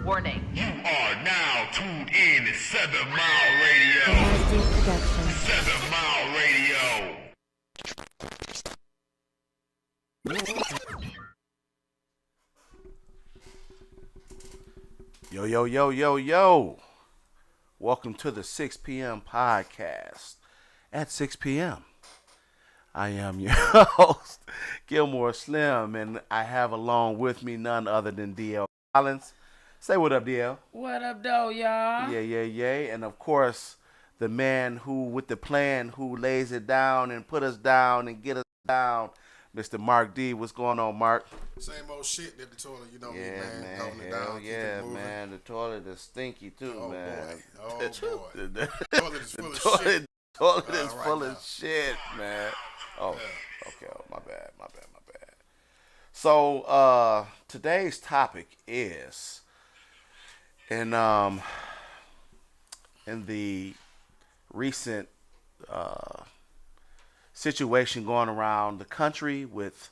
Warning. You are now tuned in to 7 Mile Radio. Production. 7 Mile Radio. Yo, yo, yo, yo, yo. Welcome to the 6 p.m. podcast. At 6 p.m., I am your host, Gilmore Slim, and I have along with me none other than DL Collins. Say what up, DL. What up, though, y'all? Yeah. And of course, the man who, with the plan, who lays it down and put us down and get us down, Mr. Mark D. What's going on, Mark? Same old shit at the toilet, you know me, Yeah, man. Holding it hell down, keep yeah, it moving. man. The toilet is stinky too, Oh man. boy, oh boy. The Toilet is full of shit. toilet is Right full now. of shit, man. Oh, okay. Oh, my bad. So, today's topic is in the recent situation going around the country with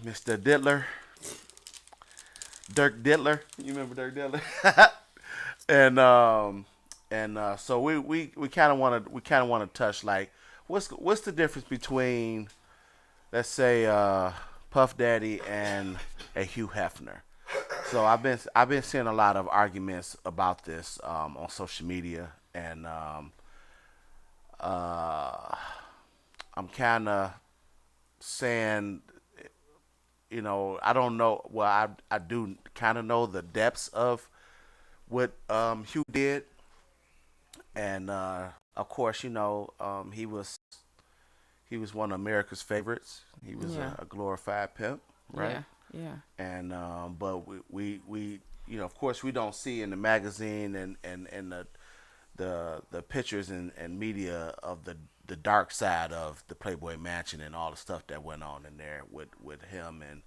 Mr. Diddler, Dirk Diddler. You remember Dirk Diddler? and so we kind of want to touch like what's the difference between, let's say, Puff Daddy and a Hugh Hefner. So I've been seeing a lot of arguments about this on social media, and I'm kind of saying, I don't know. Well, I do kind of know the depths of what Hugh did, and of course, he was one of America's favorites. He was a glorified pimp, right? Yeah. And but we of course, we don't see in the magazine and the pictures and media of the dark side of the Playboy Mansion and all the stuff that went on in there with him and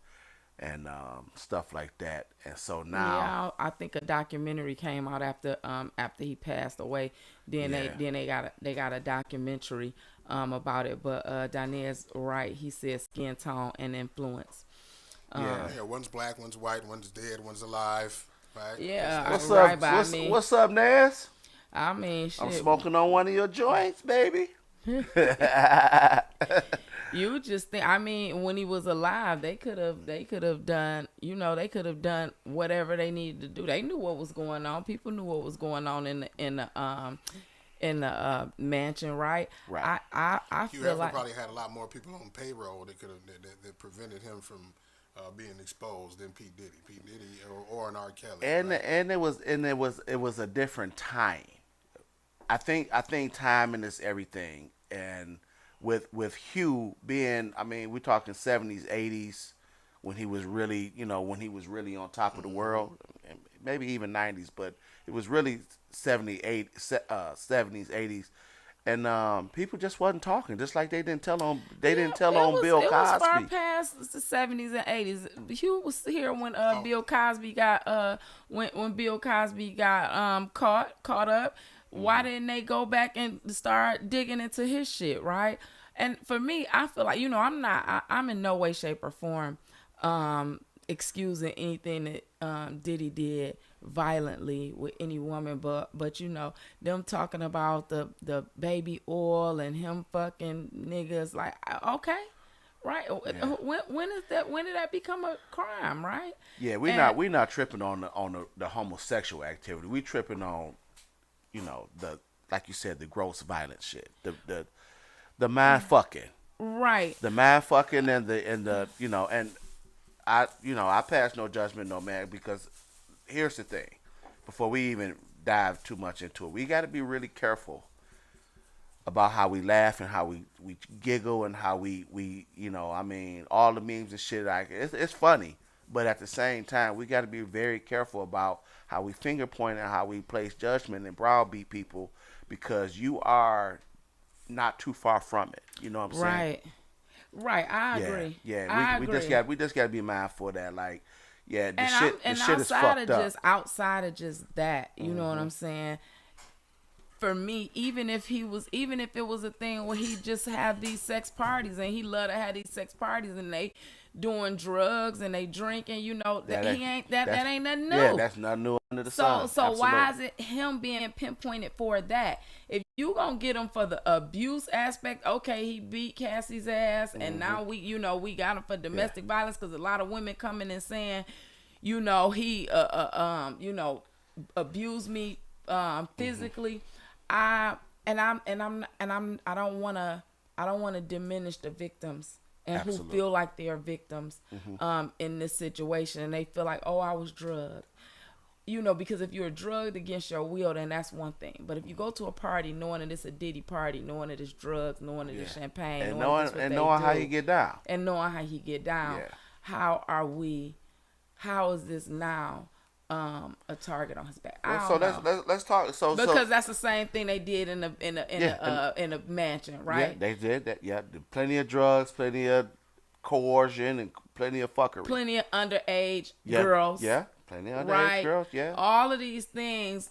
stuff like that. And so now, I think a documentary came out after he passed away. Then they got a documentary about it. But Dine's right. He said skin tone and influence. Yeah, one's black, one's white, one's dead, one's alive. Right? Yeah. what's right, up? but What's up, Nas? I mean, shit. I'm smoking on one of your joints, baby. You just think, I mean, when he was alive, they could have done, they could have done whatever they needed to do. They knew what was going on. People knew what was going on in the mansion, right? Right. I Hugh feel Hefner like probably had a lot more people on payroll that could have that prevented him from being exposed than P Diddy or an R. Kelly. And right? it was a different time. I think timing is everything. And with Hugh being, I mean, we're talking 70s, 80s, when he was really, on top of the world, and maybe even 90s, but it was really 70s, 80s. And people just wasn't talking, just like they didn't tell on Bill Cosby. It was far past the 70s and 80s. Hugh was here when Bill Cosby got when Bill Cosby got caught up. Why didn't they go back and start digging into his shit, right? And for me, I feel like, I'm in no way, shape, or form excusing anything that Diddy did violently with any woman, but them talking about the baby oil and him fucking niggas, like, okay, right? Yeah. When did that become a crime, right? Yeah, we not tripping on the homosexual activity. We tripping on, the, like you said, the gross violent shit, the mind fucking, right? The mind fucking and the and I pass no judgment, no man, because here's the thing. Before we even dive too much into it, we got to be really careful about how we laugh and how we giggle and how we all the memes and shit. Like it's funny, but at the same time, we got to be very careful about how we finger point and how we place judgment and browbeat people, because you are not too far from it. You know what I'm saying? Right. I agree. Yeah. We just got to be mindful of that. Like, yeah, the shit is fucked up. Outside of just that, you know what I'm saying? for me, even if it was a thing where he just have these sex parties and he love to have these sex parties and they doing drugs and they drinking, that ain't nothing new. Yeah, that's nothing new under the sun. So why is it him being pinpointed for that? If you gonna get him for the abuse aspect, okay, he beat Cassie's ass, and now we got him for domestic violence, because a lot of women coming and saying, he abused me physically. I don't wanna diminish the victims and who feel like they're victims in this situation, and they feel like, oh, I was drugged. Because if you're drugged against your will, then that's one thing. But if you go to a party knowing that it's a Diddy party, knowing that it's drugs, knowing that it's champagne, and knowing how he get down, how is this now a target on his back? Let's talk. Because that's the same thing they did in a mansion, right? Yeah, they did that. Yeah, plenty of drugs, plenty of coercion, and plenty of fuckery. Plenty of underage girls. Yeah, plenty of underage girls. Yeah, all of these things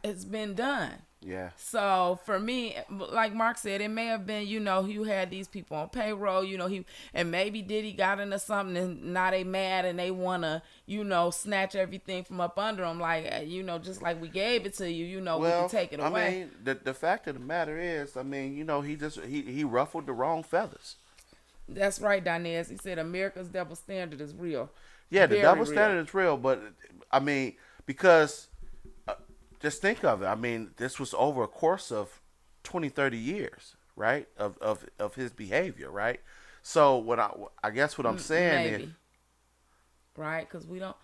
has been done. Yeah. So for me, like Mark said, it may have been, you had these people on payroll, and maybe Diddy got into something and now they mad and they want to, snatch everything from up under them. Like, just like we gave it to you, we can take it away. I mean, the fact of the matter is, he ruffled the wrong feathers. That's right, Dinez. He said America's double standard is real. Yeah, the Very double real. standard is real, but because just think of it. This was over a course of 20, 30 years, right? Of his behavior, right? So what I'm saying is, right? Because we don't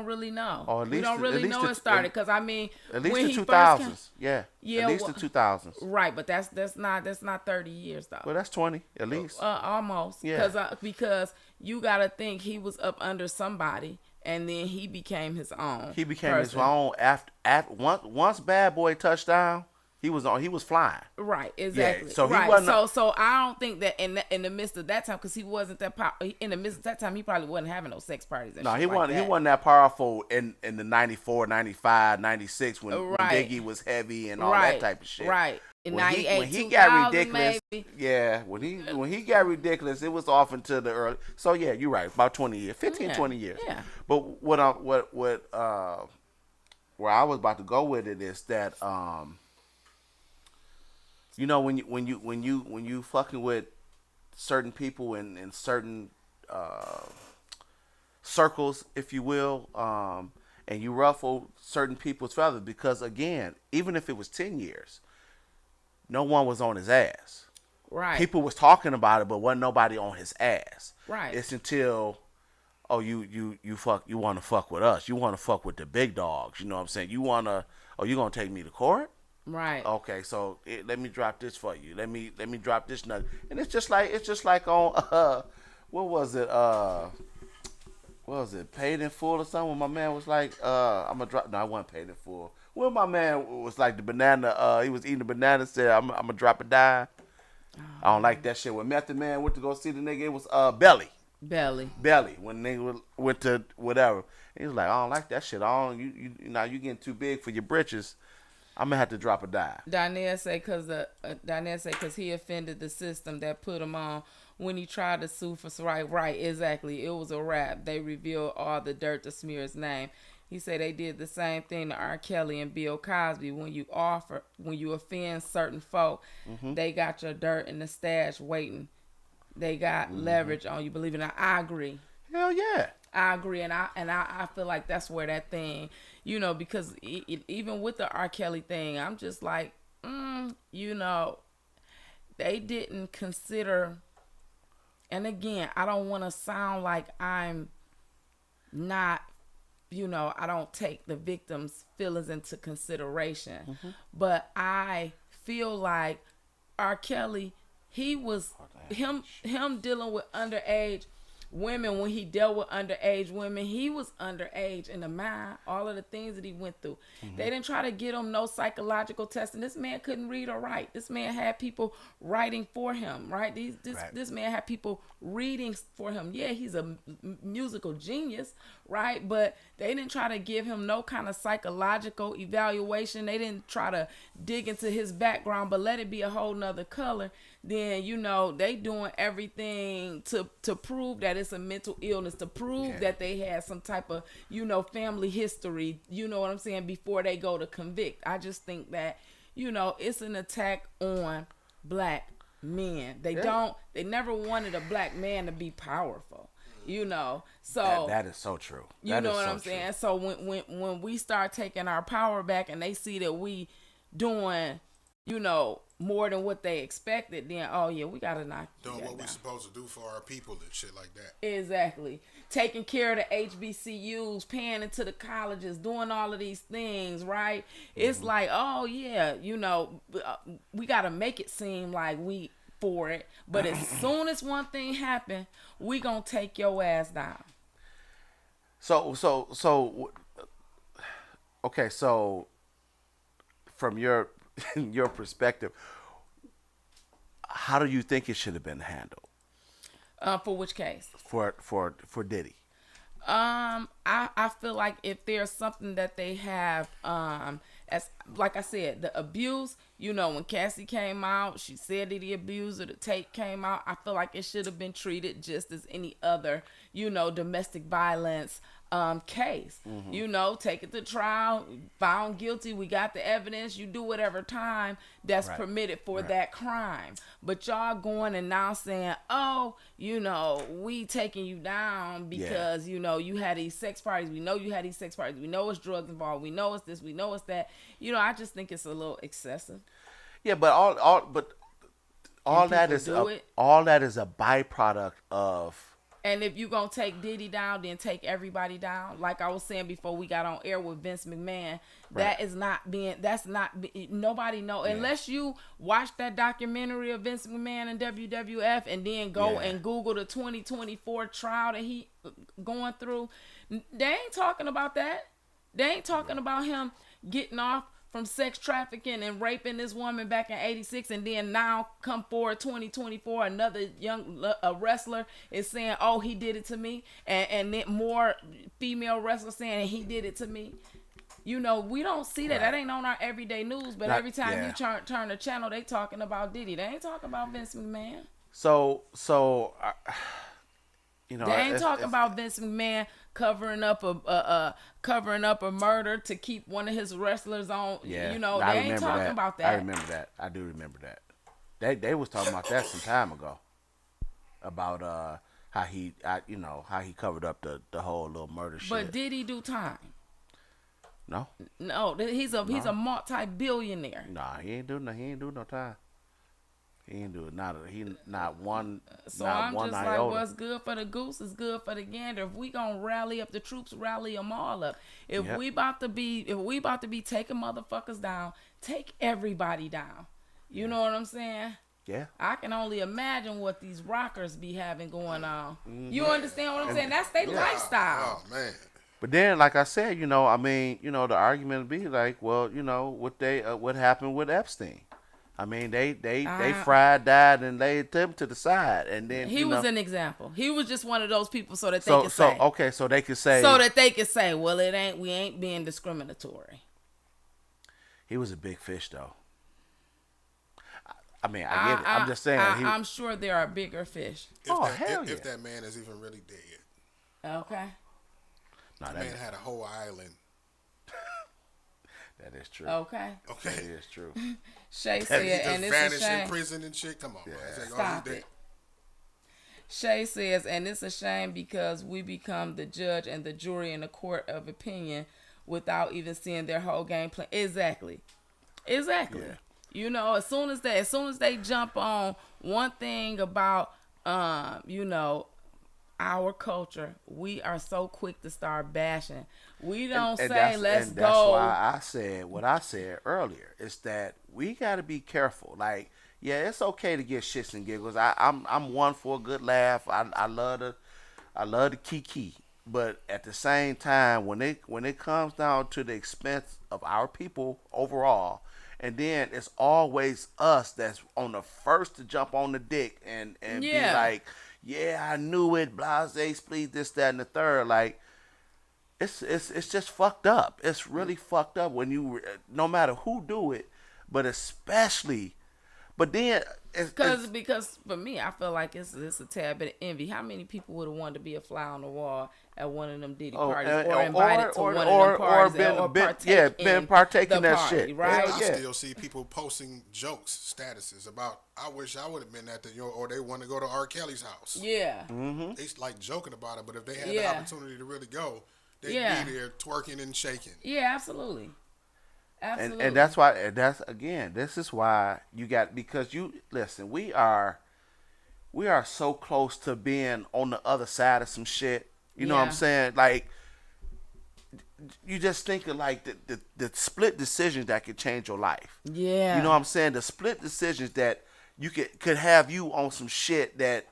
really know. Or at least, we don't really know it started. Because at least when the he 2000s, yeah, at least the 2000s, right? But that's not 30 years though. Well, that's 20 at least, almost. Yeah, because you got to think he was up under somebody. And then he became his own. He became his own once Bad Boy touched down. He was flying. Right, exactly. Yeah, so he wasn't. So I don't think that in the midst of that time, because he wasn't that in the midst of that time, he probably wasn't having no sex parties. And he wasn't that powerful in the 94, 95, 96 when Biggie was heavy and all that type of shit. Right. In 98, when he got ridiculous, maybe. Yeah, when he got ridiculous, it was off into the early. So yeah, you're right. About 20 years, 15, 20 years. Yeah. But where I was about to go with it is that when you fucking with certain people in certain circles, if you will, and you ruffle certain people's feathers, because again, even if it was 10 years. No one was on his ass. Right. People was talking about it, but wasn't nobody on his ass. Right. It's until, you want to fuck with us. You want to fuck with the big dogs. You know what I'm saying? You want to, you going to take me to court? Right. Okay, so let me drop this for you. Let me drop this nut. And it's just like on, what was it, Paid in Full or something? When my man was like, I'm going to drop, no, I wasn't Paid in Full. Well, my man was like the banana. He was eating the banana. Said, "I'm gonna drop a dime." Oh, I don't like that shit. When Method Man went to go see the nigga, it was Belly. When they went to whatever, he was like, "I don't like that shit. You getting too big for your britches. I'm gonna have to drop a dime." Danielle say because he offended the system that put him on when he tried to sue for right. Exactly. It was a rap. They revealed all the dirt to smear his name. He said they did the same thing to R. Kelly and Bill Cosby. When you offend certain folk, they got your dirt in the stash waiting. They got leverage on you. Believe it or not, I agree. Hell yeah. I agree, and I feel like that's where that thing, because even with the R. Kelly thing, I'm just like, they didn't consider. And again, I don't want to sound like I'm not. I don't take the victim's feelings into consideration. But I feel like R. Kelly, he was him dealing with underage women, when he dealt with underage women, he was underage in the mind. All of the things that he went through, they didn't try to get him no psychological testing. This man couldn't read or write. This man had people writing for him, right? This man had people reading for him. Yeah, he's a musical genius, right? But they didn't try to give him no kind of psychological evaluation. They didn't try to dig into his background, but let it be a whole nother color. Then, you know, they doing everything to prove that it's a mental illness, to prove that they had some type of, you know, family history, you know what I'm saying, before they go to convict. I just think that, you know, it's an attack on black men. They never wanted a black man to be powerful, you know. So that is so true. You know what I'm saying? So when we start taking our power back and they see that we doing, you know, more than what they expected, then we gotta knock doing what down. we supposed to do for our people and shit like that. Exactly. Taking care of the HBCUs, paying into the colleges, doing all of these things, right? It's like, you know, we gotta make it seem like we for it, but as soon as one thing happen, we gonna take your ass down. Okay, so from your perspective, how do you think it should have been handled? For which case? For Diddy. I feel like if there's something that they have, as like I said, the abuse, you know, when Cassie came out, she said that he abused her, the tape came out. I feel like it should have been treated just as any other, you know, domestic violence case. You know, take it to trial, found guilty, we got the evidence, you do whatever time that's permitted for that crime. But y'all going and now saying, you know, we taking you down because you know you had these sex parties, we know you had these sex parties, we know it's drugs involved, we know it's this, we know it's that. You know, I just think it's a little excessive. Yeah, but all that is a byproduct of. And if you gonna take Diddy down, then take everybody down. Like I was saying before we got on air with Vince McMahon, that's not nobody know unless you watch that documentary of Vince McMahon and WWF and then go and Google the 2024 trial that he going through. They ain't talking about that. They ain't talking about him getting off from sex trafficking and raping this woman back in 86, and then now come forward 2024, another young wrestler is saying, he did it to me, and then more female wrestlers saying he did it to me. You know, we don't see that. That ain't on our everyday news, but every time you turn the channel, they talking about Diddy. They ain't talking about Vince McMahon. So you know, they ain't talking about Vince McMahon covering up a murder to keep one of his wrestlers on. Yeah, you know, they ain't talking about that. I remember that. I do remember that. They was talking about that some time ago. About how he covered up the whole little murder shit. But did he do time? No, he's a multi-billionaire. Nah, he ain't do no time. He ain't do it. Not one. So not I'm one just iota. like, what's good for the goose is good for the gander. If we gonna rally up the troops, rally them all up. If we about to be taking motherfuckers down, take everybody down. You know what I'm saying? Yeah. I can only imagine what these rockers be having going on. You understand what I'm saying? That's their lifestyle. Oh man. But then, like I said, you know, I mean, you know, the argument would be like, well, you know, what happened with Epstein? I mean, they fried, died, and laid them to the side, and then he was an example. He was just one of those people, so that they could say, well, we ain't being discriminatory. He was a big fish, though. I mean, I get it. I'm just saying. I'm sure there are bigger fish. If that man is even really dead. Okay. That man had a whole island. That is true. Okay. That is true. Shay said, and it's a shame. In prison and shit. Come on, man. Stop it. Shay says, and it's a shame because we become the judge and the jury in the court of opinion without even seeing their whole game plan. Exactly. Yeah. You know, as soon as they jump on one thing about, you know, our culture, we are so quick to start bashing. We don't let's go. That's why I said what I said earlier. Is that we got to be careful. Like, yeah, it's okay to get shits and giggles. I'm one for a good laugh. I love I love the kiki, but at the same time, when it comes down to the expense of our people overall, and then it's always us that's on the first to jump on the dick and be like, yeah, I knew it, blase, split, this, that, and the third. Like, it's just fucked up. It's really fucked up when you, no matter who do it, but especially, but then because for me, I feel like it's a tad bit of envy. How many people would have wanted to be a fly on the wall at one of them Diddy parties, or invited to one of them parties, or been partaking that party, shit, right? I still see people posting jokes, statuses about, I wish I would have been at the, or they want to go to R. Kelly's house. Yeah. They like joking about it, but if they had the opportunity to really go, they'd be there twerking and shaking. Yeah, absolutely. Absolutely. And that's why, this is why you got, because you, listen, we are so close to being on the other side of some shit. You know what I'm saying? Like, you just think of like the split decisions that could change your life. Yeah. You know what I'm saying? The split decisions that you could have you on some shit that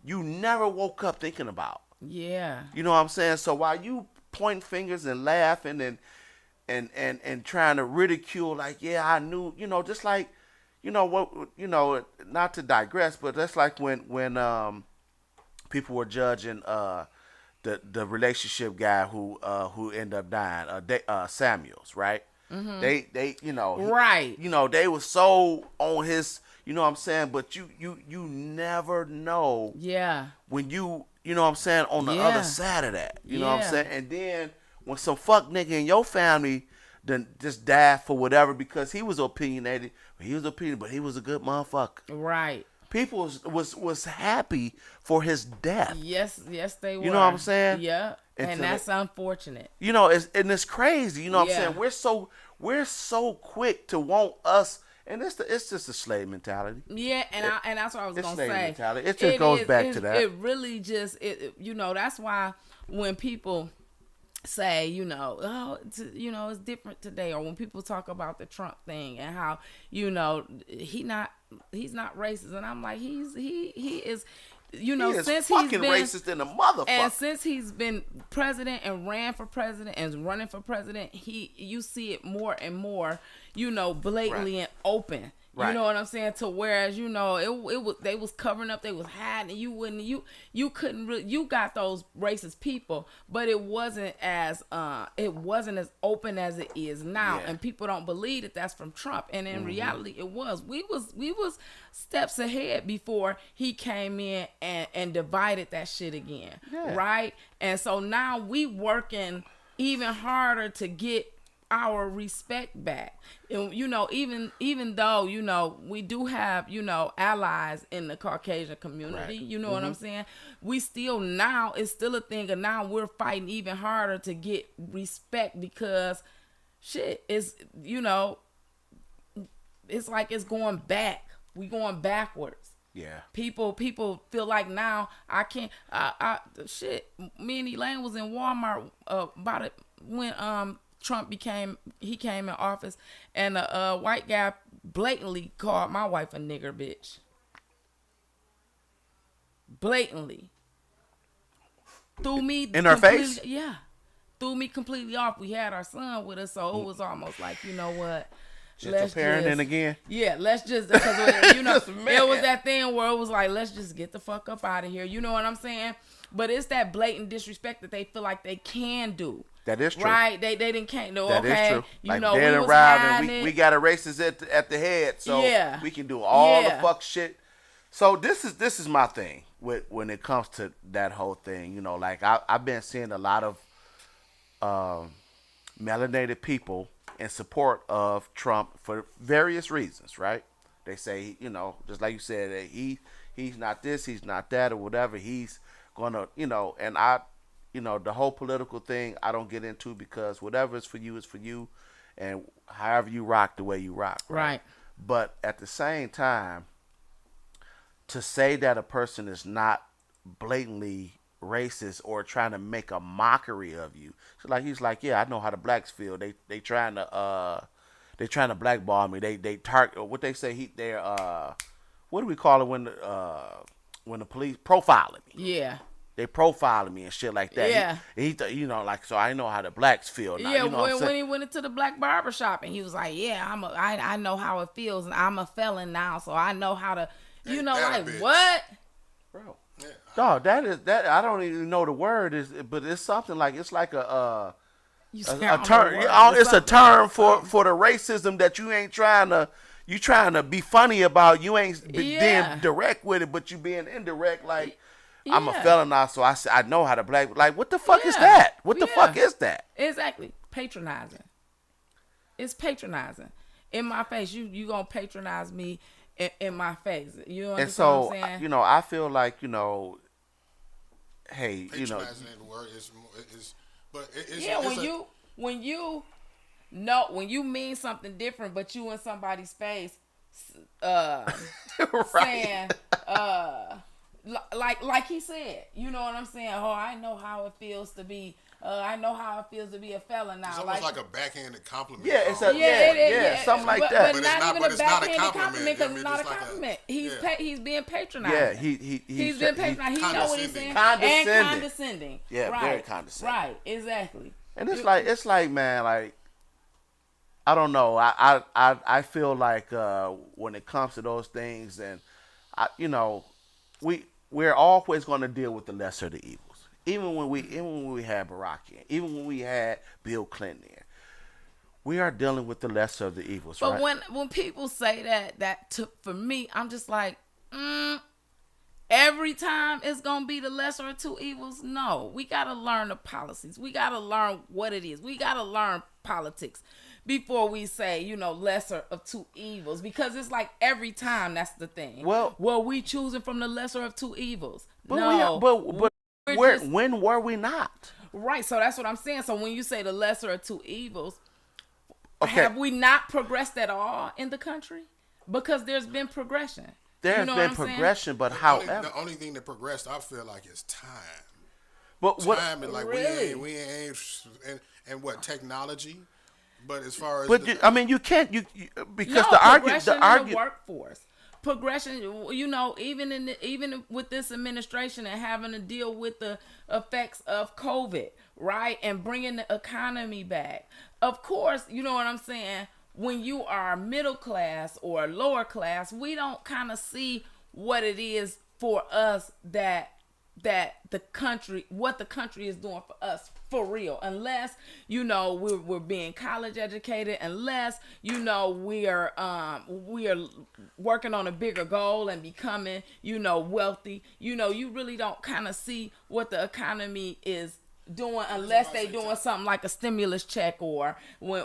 you never woke up thinking about. Yeah. You know what I'm saying? So while you pointing fingers and laughing and trying to ridicule, like, yeah, I knew, just like, not to digress, but that's like when people were judging the relationship guy who ended up dying, Samuels, right? Mm-hmm. They right. They were so on his, you know what I'm saying, but you never know. Yeah. When you know what I'm saying, on the other side of that. You know what I'm saying? And then when some fuck nigga in your family then just died for whatever because he was opinionated, but he was a good motherfucker. Right. People was happy for his death. Yes, they were. You know what I'm saying? Yeah. And that's unfortunate. It's crazy. You know what I'm saying? We're so quick to want us, and it's just a slave mentality. Yeah, and that's what I was gonna say. Mentality. It just goes back to that. It really just that's why when people say, it's different today, or when people talk about the Trump thing and how, he's not racist, and I'm like, he is, since he's been racist in a motherfucker. And since he's been president and ran for president and is running for president, you see it more and more, blatantly and open. Right. You know what I'm saying? To whereas, it was, they was covering up, they was hiding. You couldn't really, you got those racist people, but it wasn't as open as it is now. Yeah. And people don't believe that that's from Trump. And in reality, it was. We was steps ahead before he came in and divided that shit again. Yeah. Right? And so now we working even harder to get our respect back. And, even though, we do have, allies in the Caucasian community, right. You know what I'm saying? We still, now it's still a thing, and now we're fighting even harder to get respect because shit is, it's like it's going back. We going backwards. Yeah. People feel like now I can't, me and Elaine was in Walmart about it when, Trump came in office, and a white guy blatantly called my wife a nigger bitch. Blatantly. Threw me in her face? Yeah. Threw me completely off. We had our son with us, so it was almost like, you know what? Let's parenting again. Yeah, let's just, because it was that thing where it was like, let's just get the fuck up out of here. You know what I'm saying? But it's that blatant disrespect that they feel like they can do. That is true. Right? They didn't can't do. That okay, is true. You like know, dead we and was round, we got a racist at the head, so we can do all the fuck shit. So this is my thing when it comes to that whole thing. Like I've been seeing a lot of melanated people in support of Trump for various reasons, right? They say, just like you said, that he's not this, he's not that, or whatever. He's gonna, and I. The whole political thing I don't get into because whatever is for you, and however you rock, the way you rock. Right. But at the same time, to say that a person is not blatantly racist or trying to make a mockery of you, so like he's like, yeah, I know how the blacks feel. They trying to blackball me. They target what they say they're what do we call it when the police profiling me? Yeah. They profiling me and shit like that. Yeah. You know, like, so I know how the blacks feel now. Yeah, you know what I'm when saying? he went into the black barber shop and he was like, "Yeah, I know how it feels, and I'm a felon now, so I know how to, you Ain't know, that a like bitch? what?" Bro. Yeah. Dog, that I don't even know the word is, but it's something like it's like a You say, a "I don't know term. the word." It's a something. term for the racism that you ain't trying to be funny about. You ain't being Yeah. direct with it, but you being indirect. Like I'm a Yeah. felon now, so I know how to black. Like what the fuck is Yeah. that? What the Yeah. fuck is that? Exactly, patronizing. It's patronizing. In my face, you gonna patronize me in my face. You understand And so what I'm saying? you know, I feel like hey, Patronizing ain't the word. It's but it's Yeah, it's when you mean something different, but you in somebody's face, saying, like he said, you know what I'm saying? Oh, I know how it feels to be. I know how it feels to be a felon now. It's almost like a backhanded compliment. Yeah, it's a- almost. something like but, that. But But it's not not- even but a it's not a backhanded compliment. because I mean, it's not a it's like a- compliment. yeah. He's being patronizing. yeah, He's been patronizing. He know what he's saying. Condescending. And Condescending. condescending. Yeah, right. very condescending. Right, exactly. And it's like man, like I don't know. I feel like when it comes to those things, and we're always going to deal with the lesser of the evils. Even when we had Barack in, even when we had Bill Clinton in, we are dealing with the lesser of the evils. But right? when people say that for me, I'm just like, every time it's gonna be the lesser of two evils. No, we gotta learn the policies. We gotta learn what it is. We gotta learn politics before we say, lesser of two evils. Because it's like every time that's the thing. Well, we choosing from the lesser of two evils. but No, when were we not? right. So that's what I'm saying. So when you say the lesser of two evils, Okay. have we not progressed at all in the country? Because there's been progression. There's You know what been I'm saying? progression, but The however, only thing that progressed, I feel like, is time. but what? Time and like Really? we ain't and what technology. But as far as But you can't because No, the progression in the argument. workforce. Progression, even with this administration and having to deal with the effects of COVID, right, and bringing the economy back. Of course, you know what I'm saying. When you are middle class or lower class, we don't kind of see what it is for us that the country, what the country is doing for us for real, unless we're being college educated, unless we are working on a bigger goal and becoming wealthy. You really don't kind of see what the economy is doing unless they doing something like a stimulus check or when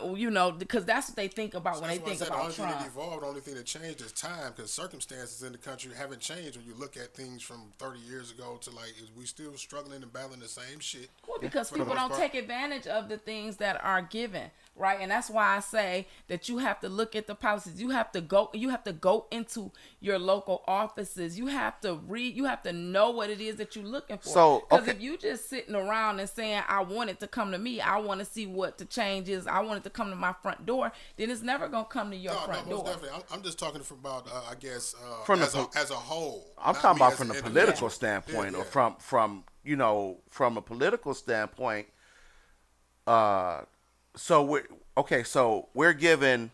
because that's what they think about when they think the about only thing Trump. that evolved, the only thing that changed is time, because circumstances in the country haven't changed. When you look at things from 30 years ago to we still struggling and battling the same shit. Well, because For the people most don't part. take advantage of the things that are given, right? And that's why I say that you have to look at the policies. You have to go into your local offices. You have to read. You have to know what it is that you're looking for. So, because okay. if you just sitting around and saying, I want it to come to me, I want to see what the change is, I want it to come to my front door, then it's never going to come to your front most door. definitely. I'm just talking about, I guess, From as the a whole. I'm not talking me about as from an the individual. political standpoint, Yeah, or yeah. from a political standpoint. So we're given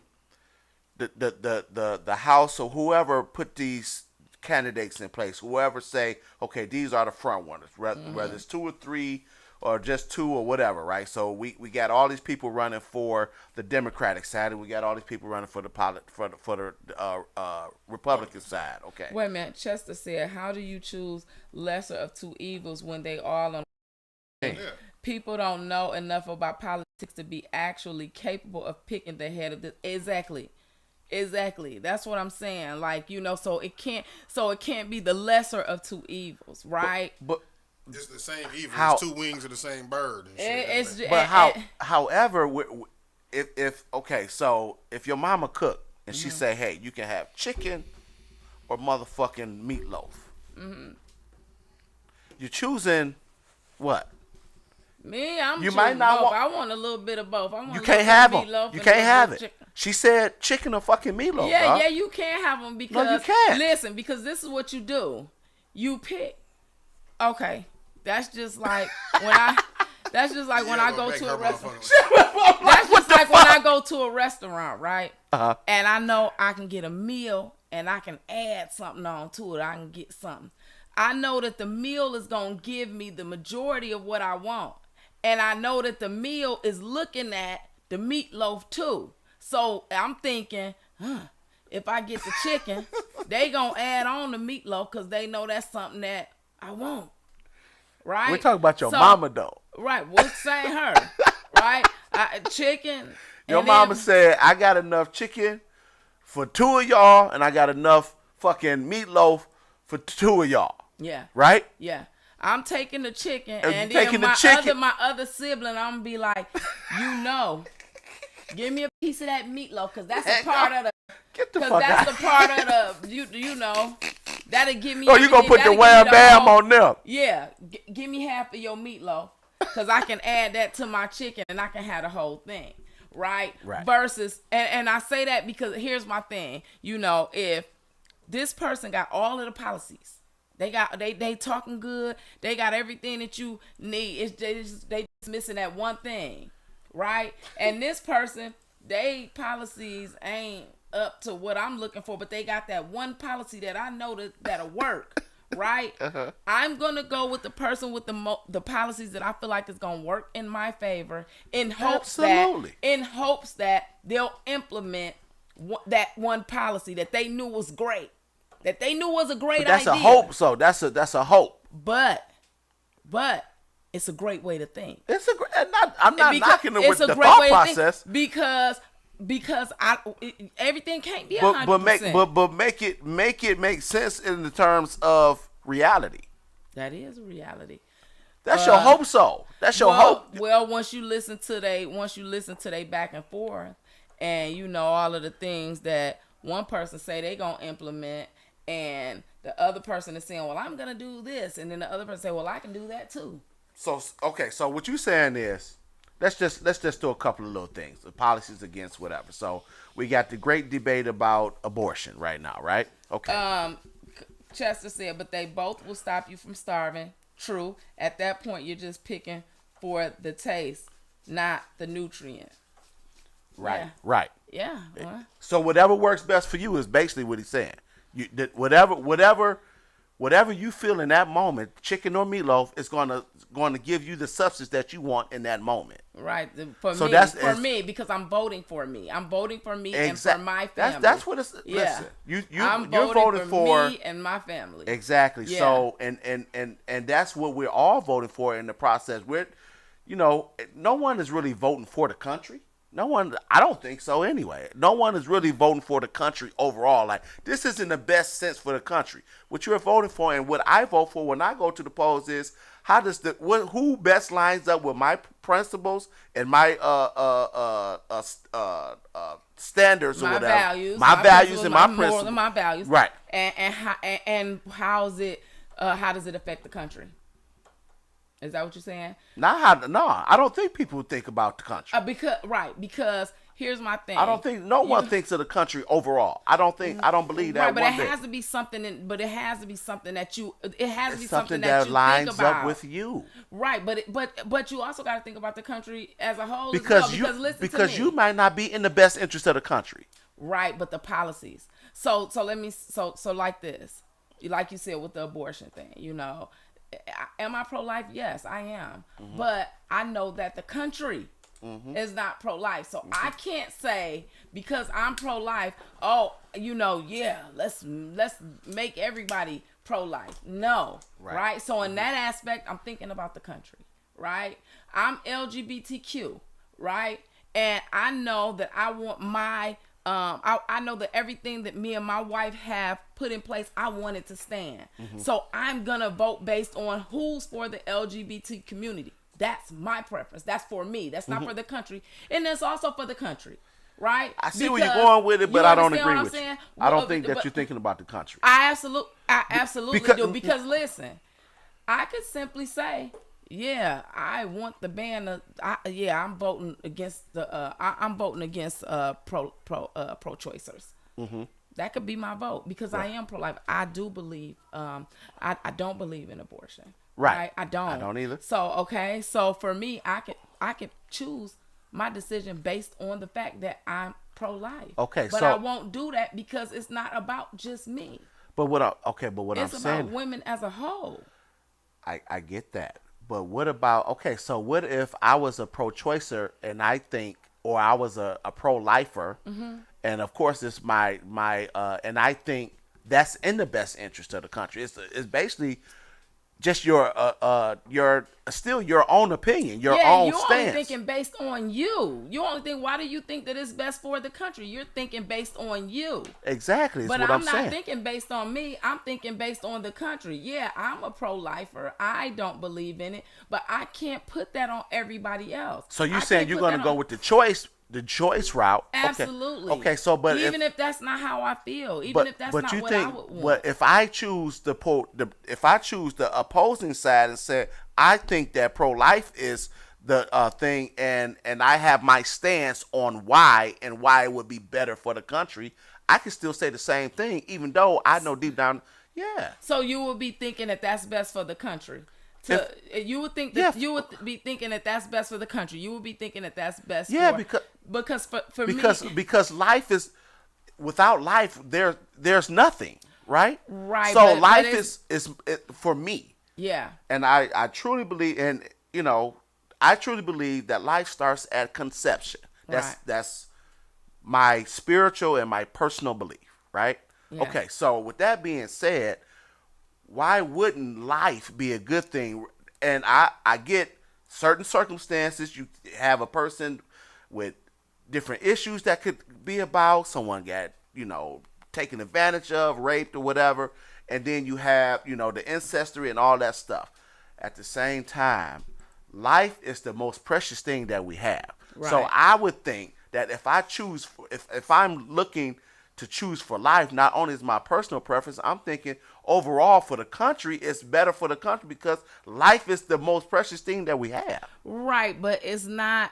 the House or whoever put these candidates in place, whoever say, okay, these are the front runners, whether it's 2 or 3 or just 2 or whatever, right? So we got all these people running for the Democratic side, and we got all these people running for the Republican side. Okay. Wait a minute. Chester said, how do you choose lesser of two evils when they all on? Yeah. People don't know enough about politics to be actually capable of picking the head of this. Exactly. That's what I'm saying. Like, so it can't be the lesser of two evils, right? But It's the same evil. How- It's two wings of the same bird. And shit. however, if your mama cook and she say, hey, you can have chicken or motherfucking meatloaf, you're choosing what? Me, I'm You choosing might not both. want- I want a little bit of both. I want You a can't little have bit them. of meatloaf You and can't a little have bit of it. chicken. She said chicken or fucking meatloaf. Yeah, dog. yeah, you can't have them because can't. listen, because this is what you do. You pick. Okay, That's just like when I. That's just like when I go Make to her a restaurant. motherfucker- That's just like when I go to a restaurant, right? Uh-huh. And I know I can get a meal and I can add something on to it. I can get something. I know that the meal is going to give me the majority of what I want. And I know that the meal is looking at the meatloaf too. So I'm thinking, if I get the chicken, they going to add on the meatloaf because they know that's something that I want. Right? We're talking about your mama, though. Right. What's saying her? Right? Chicken. Your and mama then- said, I got enough chicken for 2 of y'all, and I got enough fucking meatloaf for 2 of y'all. Yeah. Right? Yeah. I'm taking the chicken, you and taking then the chicken? my other sibling, I'm gonna be like, give me a piece of that meatloaf, cause that's a part of the. Get the Cause fuck that's out. the part of the you know. That'll give me. Oh, you gonna put the that'll give me wham bam whole- on them? Yeah. Give me half of your meatloaf, cause I can add that to my chicken, and I can have the whole thing. Right. Versus, and I say that because here's my thing. You know, if this person got all of the policies. They talking good. They got everything that you need. They just missing that one thing, right? And this person, they policies ain't up to what I'm looking for, but they got that one policy that I know that'll work, right? Uh-huh. I'm gonna go with the person with the policies that I feel like is gonna work in my favor, in hopes that they'll implement that one policy that they knew was great. That they knew was a great idea. That's a hope. So that's a hope. But it's a great way to think. It's a great. I'm not knocking it with the great thought way to process. think because everything can't be 100%. But make it make sense in the terms of reality. That is reality. That's your hope. So that's your hope. Well, once you listen to they back and forth, and you know all of the things that one person say they gonna implement. And the other person is saying, well, I'm going to do this. And then the other person say, well, I can do that too. So, okay. So what you saying is, let's just do a couple of little things. The policies against whatever. So we got the great debate about abortion right now, right? Okay. Chester said, but they both will stop you from starving. True. At that point, you're just picking for the taste, not the nutrient. Right. Yeah. Right. Yeah. Well. So whatever works best for you is basically what he's saying. Whatever you feel in that moment, chicken or meatloaf, is going to give you the substance that you want in that moment. Right. For me, because I'm voting for me. I'm voting for me and for my family. That's what it's. Yeah. Listen, you're voting for me and my family. Exactly. Yeah. So and that's what we're all voting for in the process. No one is really voting for the country. No one, I don't think so anyway. No one is really voting for the country overall. Like, this isn't the best sense for the country. What you're voting for and what I vote for when I go to the polls is who best lines up with my principles and my standards or whatever. My values and my principles. More than my values. Right. And how does it affect the country? Is that what you're saying? No, I don't think people think about the country. Because here's my thing. I don't think one thinks of the country overall. I don't believe that. Right, but one it bit. has to be something. It has to be something that you. Something that lines think about. up with you. Right, but you also got to think about the country as a whole. Because as well, listen because to me. you might not be in the best interest of the country. Right, but the policies. So like this, like you said with the abortion thing, you know. Am I pro-life? Yes, I am. Mm-hmm. But I know that the country is not pro-life. So I can't say because I'm pro-life, let's make everybody pro-life. No. Right? So in that aspect, I'm thinking about the country. Right? I'm LGBTQ. Right? And I know that I want my I know that everything that me and my wife have put in place, I want it to stand. Mm-hmm. So I'm going to vote based on who's for the LGBT community. That's my preference. That's for me. That's not for the country. And it's also for the country. Right? I see where you're going with it, but I don't agree with you. I don't think that but you're thinking about the country. I absolutely do. Because listen, I could simply say, yeah, I want the ban. I'm voting against the. I'm voting against pro-choicers. Mm-hmm. That could be my vote because I am pro-life. I do believe. I don't believe in abortion. Right. I don't. I don't either. So okay, so for me, I could choose my decision based on the fact that I'm pro-life. Okay, but so I won't do that because it's not about just me. but what It's I'm about saying, women as a whole. I get that. But what about, okay, so what if I was a pro-choicer and I think, or I was a pro-lifer, and of course it's my and I think that's in the best interest of the country. It's basically just your still your own opinion, your own you're stance. only thinking based on you. You only think, why do you think that it's best for the country? You're thinking based on you. Exactly. Is But what I'm saying. not thinking based on me. I'm thinking based on the country. Yeah, I'm a pro-lifer. I don't believe in it, but I can't put that on everybody else. So you I saying can't you're put going to that go on- with the choice route? Absolutely. Okay. So, but even if that's not how I feel, even but if that's but not you what think, I would want. but if I choose if I choose the opposing side and say I think that pro-life is the thing, and I have my stance on why it would be better for the country, I can still say the same thing, even though I know deep down, yeah. So you would be thinking that that's best for the country. You would think that Yeah. you would be thinking that that's best for the country. You would be thinking that that's best. Yeah, for, because for me, because life is, without life there's nothing, right? Right, So but life it's- is for me. yeah. And I truly believe, and I truly believe that life starts at conception. Right. That's my spiritual and my personal belief, right? Yeah. Okay, so with that being said, why wouldn't life be a good thing? And I get certain circumstances. You have a person with different issues that could be about, someone got, taken advantage of, raped or whatever, and then you have, the ancestry and all that stuff. At the same time, life is the most precious thing that we have. Right. So I would think that if I choose, if I'm looking to choose for life, not only is my personal preference, I'm thinking overall for the country, it's better for the country because life is the most precious thing that we have. Right, but it's not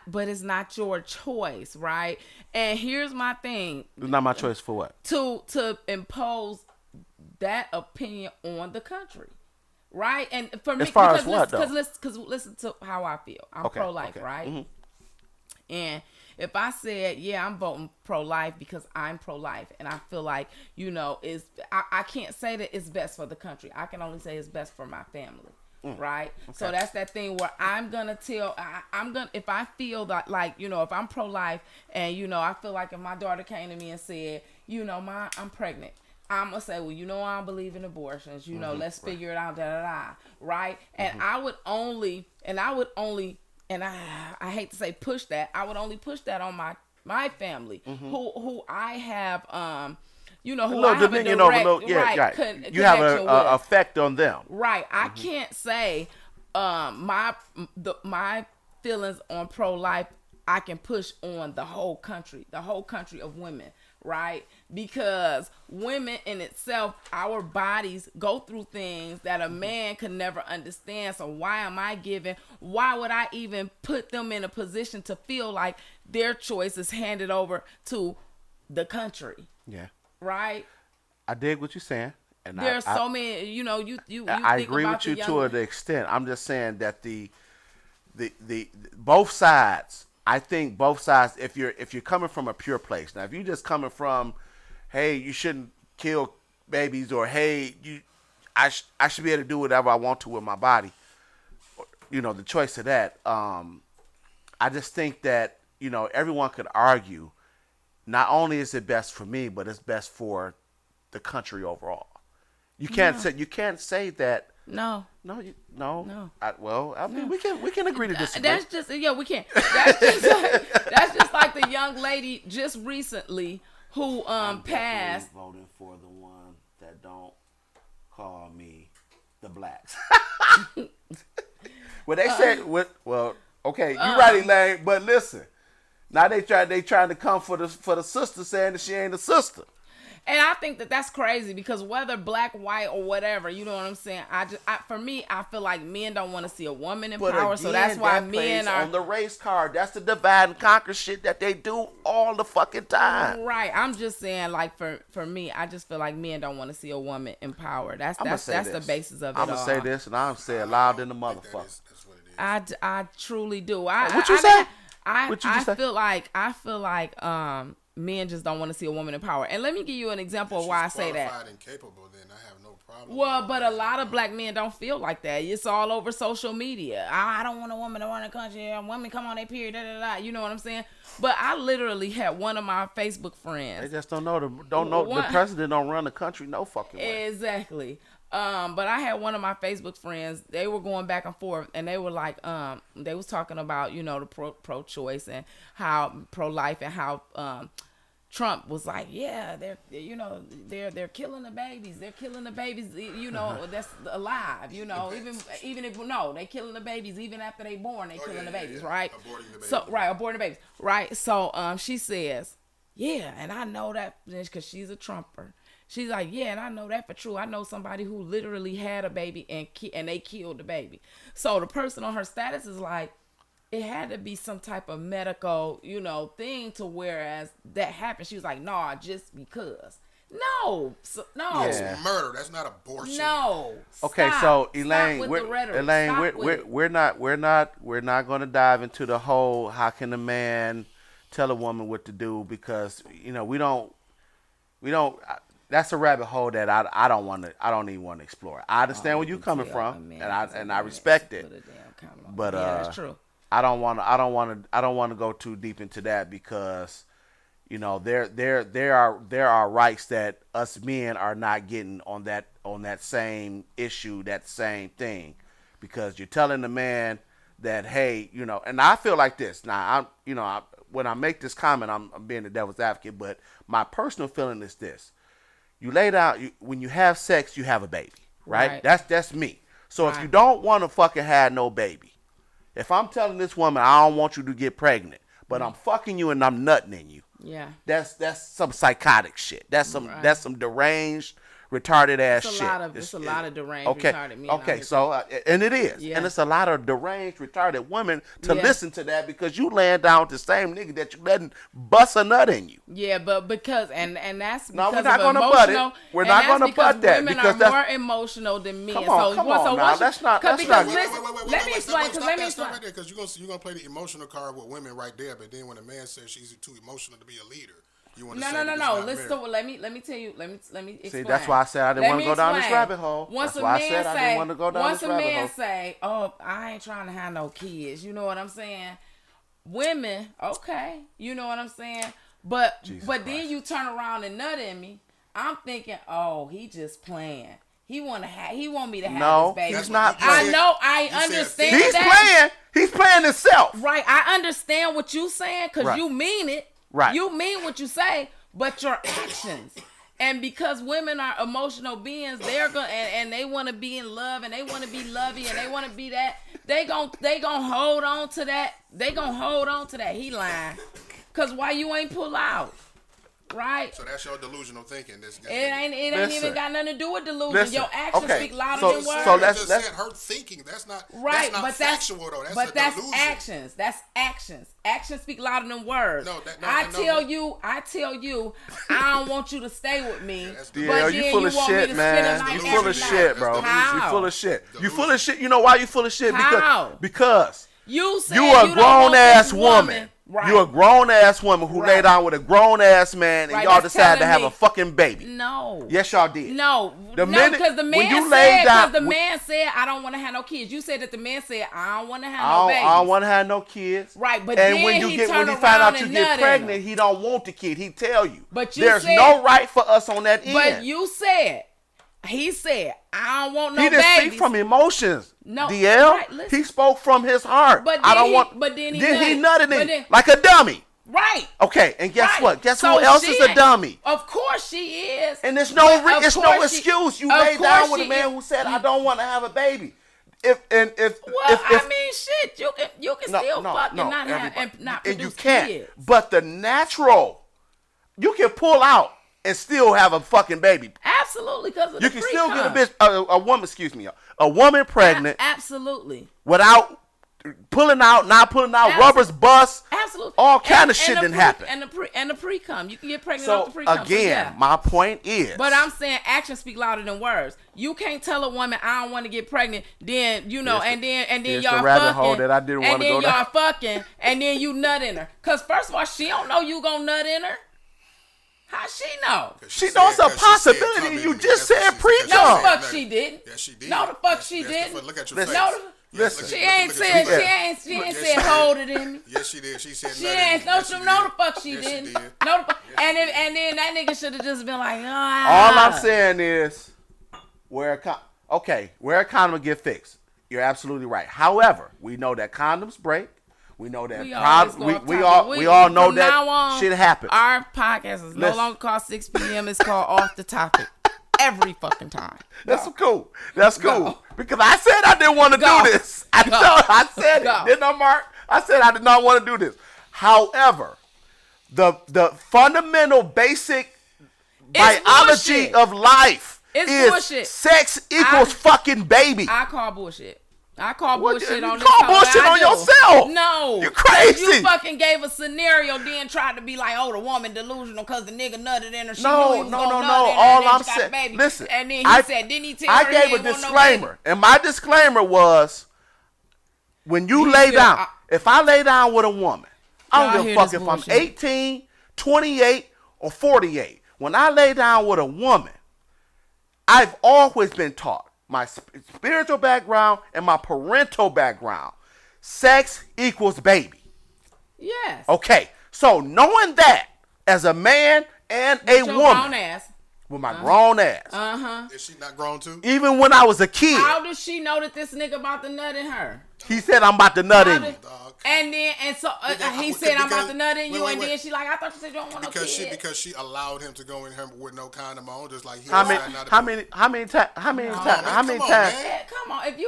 your choice, right? And here's my thing. It's not my choice for what? To impose that opinion on the country. Right? And for me, As far as what, though? Because listen to how I feel. I'm Okay, pro-life, okay. right? Mm-hmm. And if I said, yeah, I'm voting pro-life because I'm pro-life, and I feel like, I can't say that it's best for the country. I can only say it's best for my family. Right? Okay. So that's that thing where I'm going to tell, if I feel that, like, if I'm pro-life and, I feel like if my daughter came to me and said, Ma, I'm pregnant. I'm going to say, well, I don't believe in abortions. Let's figure it out, right? And I would only, and I hate to say push that, I would only push that on my family, who I have, who I have a direct you have an effect on them. Right. I can't say my feelings on pro-life I can push on the whole country of women, right? Because women in itself, our bodies go through things that a man could never understand. So why would I even put them in a position to feel like their choice is handed over to the country? Yeah. Right? I dig what you're saying. And there's so many, you I think agree about with you the to an extent. I'm just saying that the both sides, I think both sides, if you're coming from a pure place. Now, if you're just coming from, hey, you shouldn't kill babies, or hey, I should be able to do whatever I want to with my body, the choice of that. I just think that, everyone could argue, not only is it best for me, but it's best for the country overall. You can't say that. No. No. I mean, we can agree to disagree. That's just we can. That's just like the young lady just recently who passed. Voting for the one that don't call me the blacks. Well, they said okay, you right, Elaine, but listen. Now they trying to come for the sister, saying that she ain't a sister. And I think that that's crazy because whether black, white, or whatever, you know what I'm saying? For me, I feel like men don't want to see a woman in But power, again, so that's why that men plays are on the race card. That's the divide and conquer shit that they do all the fucking time. right. I'm just saying, like for me, I just feel like men don't want to see a woman in power. That's the basis of it. I'm gonna say this, and I'm gonna say it loud in the motherfucker. That's what it is. I truly do. What you say? I say? feel like men just don't want to see a woman in power. And let me give you an example of why I say that. Qualified and capable, then I have no problem. Well, but a lot of black men don't feel like that. It's all over social media. I don't want a woman to run the country. Women come on their period. Da, da, da. You know what I'm saying? But I literally had one of my Facebook friends. They just don't know the president don't run the country no fucking way. Exactly. But I had one of my Facebook friends, they were going back and forth and they were like, they was talking about, you know, the pro-choice and how pro-life and how, Trump was like, yeah, they're killing the babies. They're killing the babies, you know, that's alive, you know, even if, no, they killing the babies, even after they born, they killing the babies, right? Aborting the babies. So, right, aborting the babies, right? So, she says, yeah, and I know that because she's a Trumper. She's like, yeah, and I know that for true. I know somebody who literally had a baby and they killed the baby. So the person on her status is like, it had to be some type of medical, you know, thing to whereas that happened. She was like, nah, just because. No. That's murder. That's not abortion. No. Okay, Stop. so Stop Elaine, with we're, the rhetoric. Elaine, Stop with it. we're not going to dive into the whole how can a man tell a woman what to do because you know we don't. That's a rabbit hole that I don't even want to explore. I understand where you're coming from, and I respect it. But yeah, that's true. I don't want to go too deep into that because you know there are rights that us men are not getting on that same issue, that same thing, because you're telling the man that, hey, you know, and I feel like this now. When I make this comment, I'm being the devil's advocate, but my personal feeling is this. You lay down, when you have sex, you have a baby, right? That's me. So if you don't want to fucking have no baby, if I'm telling this woman, I don't want you to get pregnant, but I'm fucking you and I'm nutting in you. Yeah. That's some psychotic shit. That's some deranged, retarded ass shit. It's a lot of deranged, retarded men. Okay, so and it is, and it's a lot of deranged, retarded women to listen to that because you laying down with the same nigga that you letting bust a nut in you. Yeah, but because and that's because we're not gonna butt it. We're not gonna butt that women because are more emotional than men. Come on now. That's not. Let me explain. Stop right there, because you're gonna play the emotional card with women right there. But then when a man says she's too emotional to be a leader, you want to say no. Listen, let me tell you. Let me explain. See, that's why I said I didn't want to go down this rabbit hole. That's why I said I didn't want to go down this rabbit hole. Once a man say, "Oh, I ain't trying to have no kids," you know what I'm saying? Women, okay, you know what I'm saying? But then you turn around and nut in me. I'm thinking, oh, he just playing. He want me to have this baby. He's not playing. I know. I understand. He's playing himself. Right. I understand what you saying because you mean it. Right. You mean what you say, but your actions. And because women are emotional beings, they're gonna and they want to be in love and they want to be lovey and they want to be that. They gon' hold on to that. They gon' hold on to that. He lying. Cause why you ain't pull out? Right. So that's your delusional thinking. It ain't even got nothing to do with delusion. Your actions speak louder than words. So let's said her thinking. That's not right. That's not factual though. That's that's delusion. actions. That's actions. Actions speak louder than words. I tell you, I don't want you to stay with me. Yeah, you full of shit, man. You full of shit, bro. You full of shit. You full of shit. You know why you full of shit? Because you a grown ass woman. Right. You're a grown ass woman who laid down with a grown ass man and y'all decided to have a fucking baby. No. Yes, y'all did. No. Because the man said I don't want to have no kids. You said that the man said I don't want to have no babies. I don't want to have no kids. Right, but and then when you find out you get pregnant, he don't want the kid. He tell you. But there's no right for us on that end. But you said. He said, I don't want no babies. He didn't speak from emotions. No, DL. Right, he spoke from his heart. But then he nutted in like a dummy. Right. Okay, and guess what? Guess who else is a dummy? Of course she is. And there's no excuse. You lay down with a man who said, I don't want to have a baby. Shit, you can still fuck and not produce you can't. kids. But the natural, you can pull out. and still have a fucking baby. Absolutely, because You can still get a woman, a woman pregnant. Absolutely. Without not pulling out, rubbers bust. Absolutely. All kind of shit didn't happen. And the pre-cum. You can get pregnant So off the pre-cum. again, my point is. But I'm saying actions speak louder than words. You can't tell a woman I don't want to get pregnant, then and then y'all the rabbit fucking, hole that I didn't want to go and then down. y'all fucking, and then you nut in her. Cause first of all, she don't know you gonna nut in her. How she know? She knows a possibility. You just said pre-cum. No, the fuck she didn't. Yes, she did. No, the fuck she didn't. Look at your Listen. face. Listen. She ain't said hold it in me. Yes, she did. She said She ain't no the fuck she Yes, she didn't. did. No the fuck. And then that nigga should have just been like, All I'm saying is, where a condom get fixed. You're absolutely right. However, we know that condoms break. We know that we all know that shit happens. Our podcast is no longer called 6 p.m. It's called Off the Topic. Every fucking time. That's cool. That's cool. Because I said I didn't want to do this. I said it. Didn't I, Mark? I said I did not want to do this. However, the fundamental basic biology of life is bullshit. Sex equals fucking baby. I call bullshit. I call bullshit on this. You call bullshit on yourself. No. You crazy. You fucking gave a scenario, then tried to be like, oh, the woman delusional because the nigga nutted in her. No. All I'm saying, listen. And then he said, didn't he tell her I gave a disclaimer. And my disclaimer was, when you lay down, if I lay down with a woman, I don't give a fuck if I'm 18, 28, or 48. When I lay down with a woman, I've always been taught, my spiritual background and my parental background, sex equals baby. Yes. Okay, so knowing that as a man and a woman, grown ass. with my grown ass, Is she not grown too? even when I was a kid, How does she know that this nigga about to nut in her? he said I'm about to nut in you. And then he said I'm about to nut in you, and then she like, I thought you said you don't want no kids. Because she allowed him to go in her with no condom on, just like he How decided not to. many times? Come on, if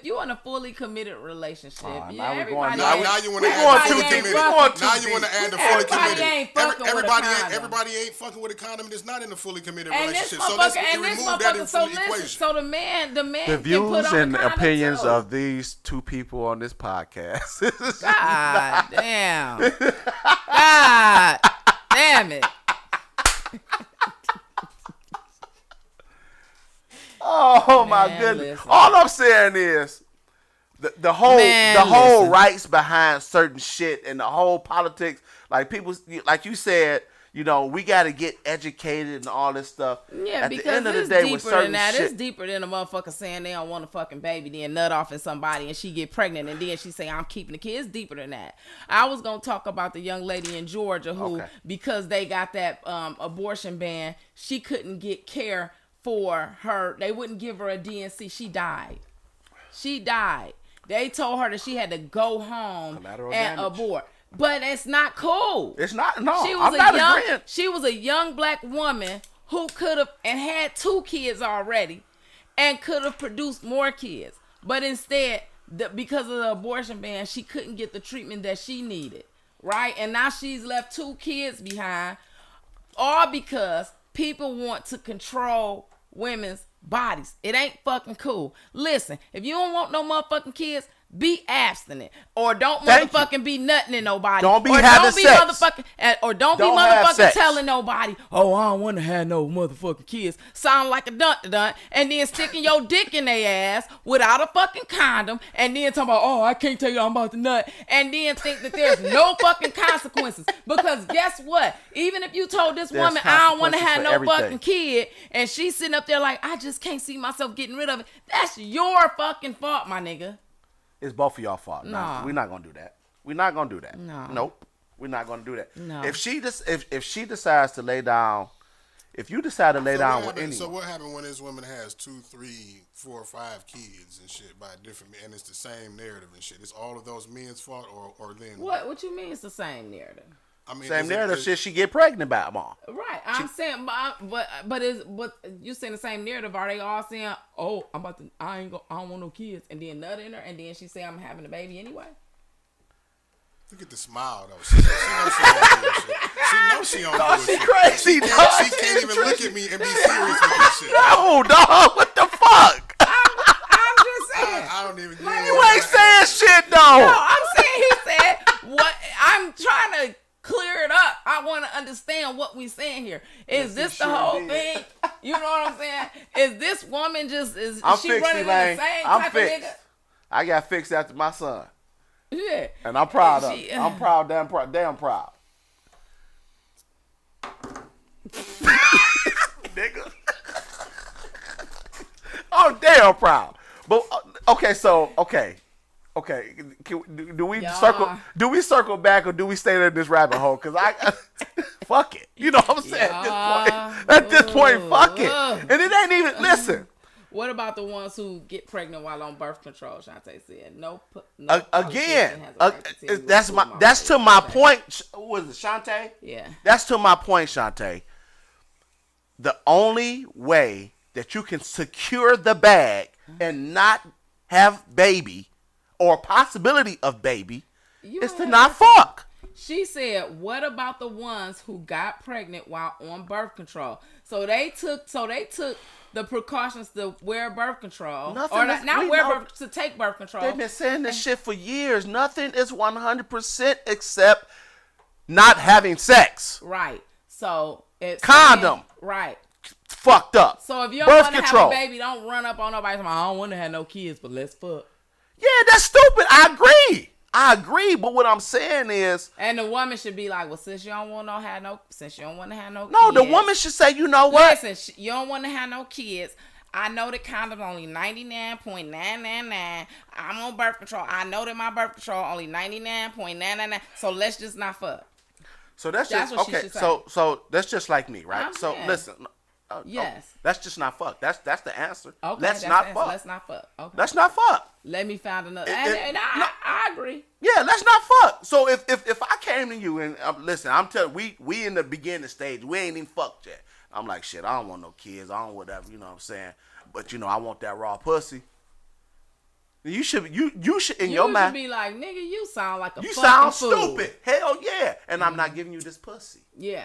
you in a fully committed relationship, now we everybody. Now you want to everybody add the fully ain't committed. fucking- Now you want to add the fully Everybody committed. ain't fucking with a condom. Everybody ain't fucking with a condom that's not in a fully committed And this relationship. So let's motherfucker, remove that from the equation. so the man The can put on views the and condom opinions too. of these two people on this podcast. God damn. God damn it. Oh my Man, goodness! listen. All I'm saying is the whole listen. rights behind certain shit and the whole politics. Like people, like you said, we got to get educated and all this stuff. Yeah, At because the end of the it's day, deeper with certain than that. shit, It's deeper than a motherfucker saying they don't want a fucking baby, then nut off in somebody and she get pregnant and then she say I'm keeping the kid. It's deeper than that. I was gonna talk about the young lady in Georgia who, because they got that abortion ban, she couldn't get care for her. They wouldn't give her a DNC. She died. They told her that she had to go home and abort. But it's not cool. It's not. No, She was I'm not agreeing. She was a young black woman who could have and had 2 kids already, and could have produced more kids. But instead, because of the abortion ban, she couldn't get the treatment that she needed. Right, and now she's left 2 kids behind, all because people want to control women's bodies. It ain't fucking cool. Listen, if you don't want no motherfucking kids, be abstinent, or don't motherfucking be nutting in nobody. Don't be or having don't be sex. or don't be Don't have motherfucking sex. telling nobody, oh, I don't want to have no motherfucking kids. Sound like a dun-dun, and then sticking your dick in their ass without a fucking condom, and then talking about, oh, I can't tell you I'm about to nut, and then think that there's no fucking consequences. Because guess what? Even if you told this There's woman I don't want to consequences have for no everything. fucking kid, and she's sitting up there like, I just can't see myself getting rid of it. That's your fucking fault, my nigga. It's both of y'all fault. Nah. We're not gonna do that. We're not gonna do that. No. Nope. We're not gonna do that. No. If she decides to lay down, if you decide to lay down with anyone, So what happened when this woman has 2, 3, 4, 5 kids and shit by different, and it's the same narrative and shit? It's all of those men's fault, or then What you mean it's the same narrative? I mean, same narrative shit she get pregnant by, mom. Right, I'm saying, but you saying the same narrative? Are they all saying, "Oh, I don't want no kids," and then nut in her, and then she say, "I'm having a baby anyway"? Look at the smile though. She knows she won't do that shit. She knows she on No, bullshit. she crazy, dog. She can't even look at me and be serious with this shit. No, dog. What the fuck? I'm just saying. I don't even. You ain't saying shit, though. No, I'm saying he said what I'm trying to clear it up. I want to understand what we saying here. Is this the whole thing? You know what I'm saying? Is this woman just I'm she fixed, running in the Elaine. same I'm type fixed. of nigga? I got fixed after my son. Yeah. And I'm proud of She- it. I'm proud, damn proud. Nigga. I'm damn proud. But okay. Do we Yeah. circle? Do we circle back or do we stay in this rabbit hole? Cause I fuck it. You know what I'm saying? At this point, fuck it. And it ain't even listen. What about the ones who get pregnant while on birth control? Shantae said no. Again, politician has a right to tell you that's what my. to That's do. to my point. Was it Shantae? Yeah. That's to my point, Shantae. The only way that you can secure the bag and not have baby or possibility of baby is to not fuck. She said, "What about the ones who got pregnant while on birth control?" So they took the precautions to wear birth control, to take birth control. They've been saying this shit for years. Nothing is 100% except not having sex. Right. So it's Condom. Right. Fucked up. So if you don't birth want to have control. a baby, don't run up on nobody. I don't want to have no kids, but let's fuck. Yeah, that's stupid. I agree. But what I'm saying is, And the woman should be like, well, since you don't want to have no kids. the woman should say, you know what? Listen, you don't want to have no kids. I know that condoms only 99.999. I'm on birth control. I know that my birth control only 99.999. So let's just not fuck. So that's That's just what she okay. should say. So that's just like me, right? I'm So saying. listen. Yes. That's just not fuck. That's the answer. Okay, Let's that's not the answer. fuck. Let's not fuck. Okay. Let's not fuck. Let me find another. It- I agree. Yeah, let's not fuck. So if I came to you and listen, I'm telling we in the beginning stage, we ain't even fucked yet. I'm like, shit, I don't want no kids, I don't whatever, you know what I'm saying? But I want that raw pussy. You should in your You mind should be like, nigga, you sound like a you fucking sound fool. stupid. Hell yeah. And I'm not giving you this pussy. Yeah.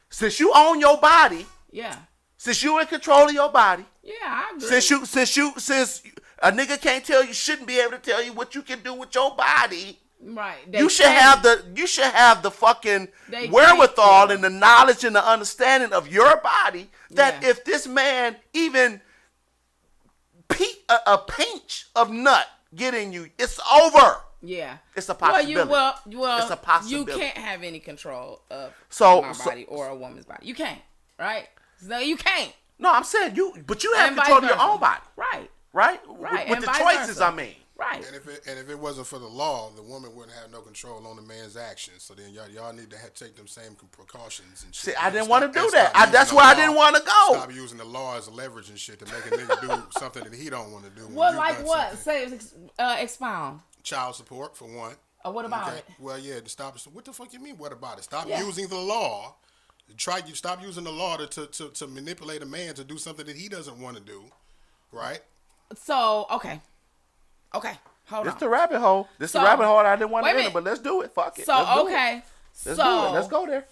Since you own your body, Yeah. since you in control of your body, Yeah, I agree. since a nigga can't tell you, shouldn't be able to tell you what you can do with your body. Right. You should have the fucking They wherewithal can't. and the knowledge and the understanding of your body that Yeah. if this man even a pinch of nut get in you, it's over. Yeah. It's a possibility. Well, It's a possibility. You can't have any control of So- my so- body or a woman's body. You can't, right? No, you can't. No, I'm saying but you have And vice control of your versa. own body, Right. right? Right, With and the vice choices, versa. I mean. Right. And if it wasn't for the law, the woman wouldn't have no control on the man's actions. So then y'all need to take them same precautions and shit. See, I didn't Stop- want to do and that. stop using That's the where I law- didn't want to go. Stop using the law as leverage and shit to make a nigga do something that he don't want to do. when What you like done what? something. Say expound. Child support for one. What about Okay. it? Well, yeah, to stop. What the fuck you mean? What about it? Stop Yeah. using the law. Stop using the law to manipulate a man to do something that he doesn't want to do, right? So okay. Hold This on. the rabbit hole. This So- the rabbit hole I didn't want to wait a enter, minute. but let's do it. Fuck it. So Let's do it. okay. Let's So do it. Let's go there.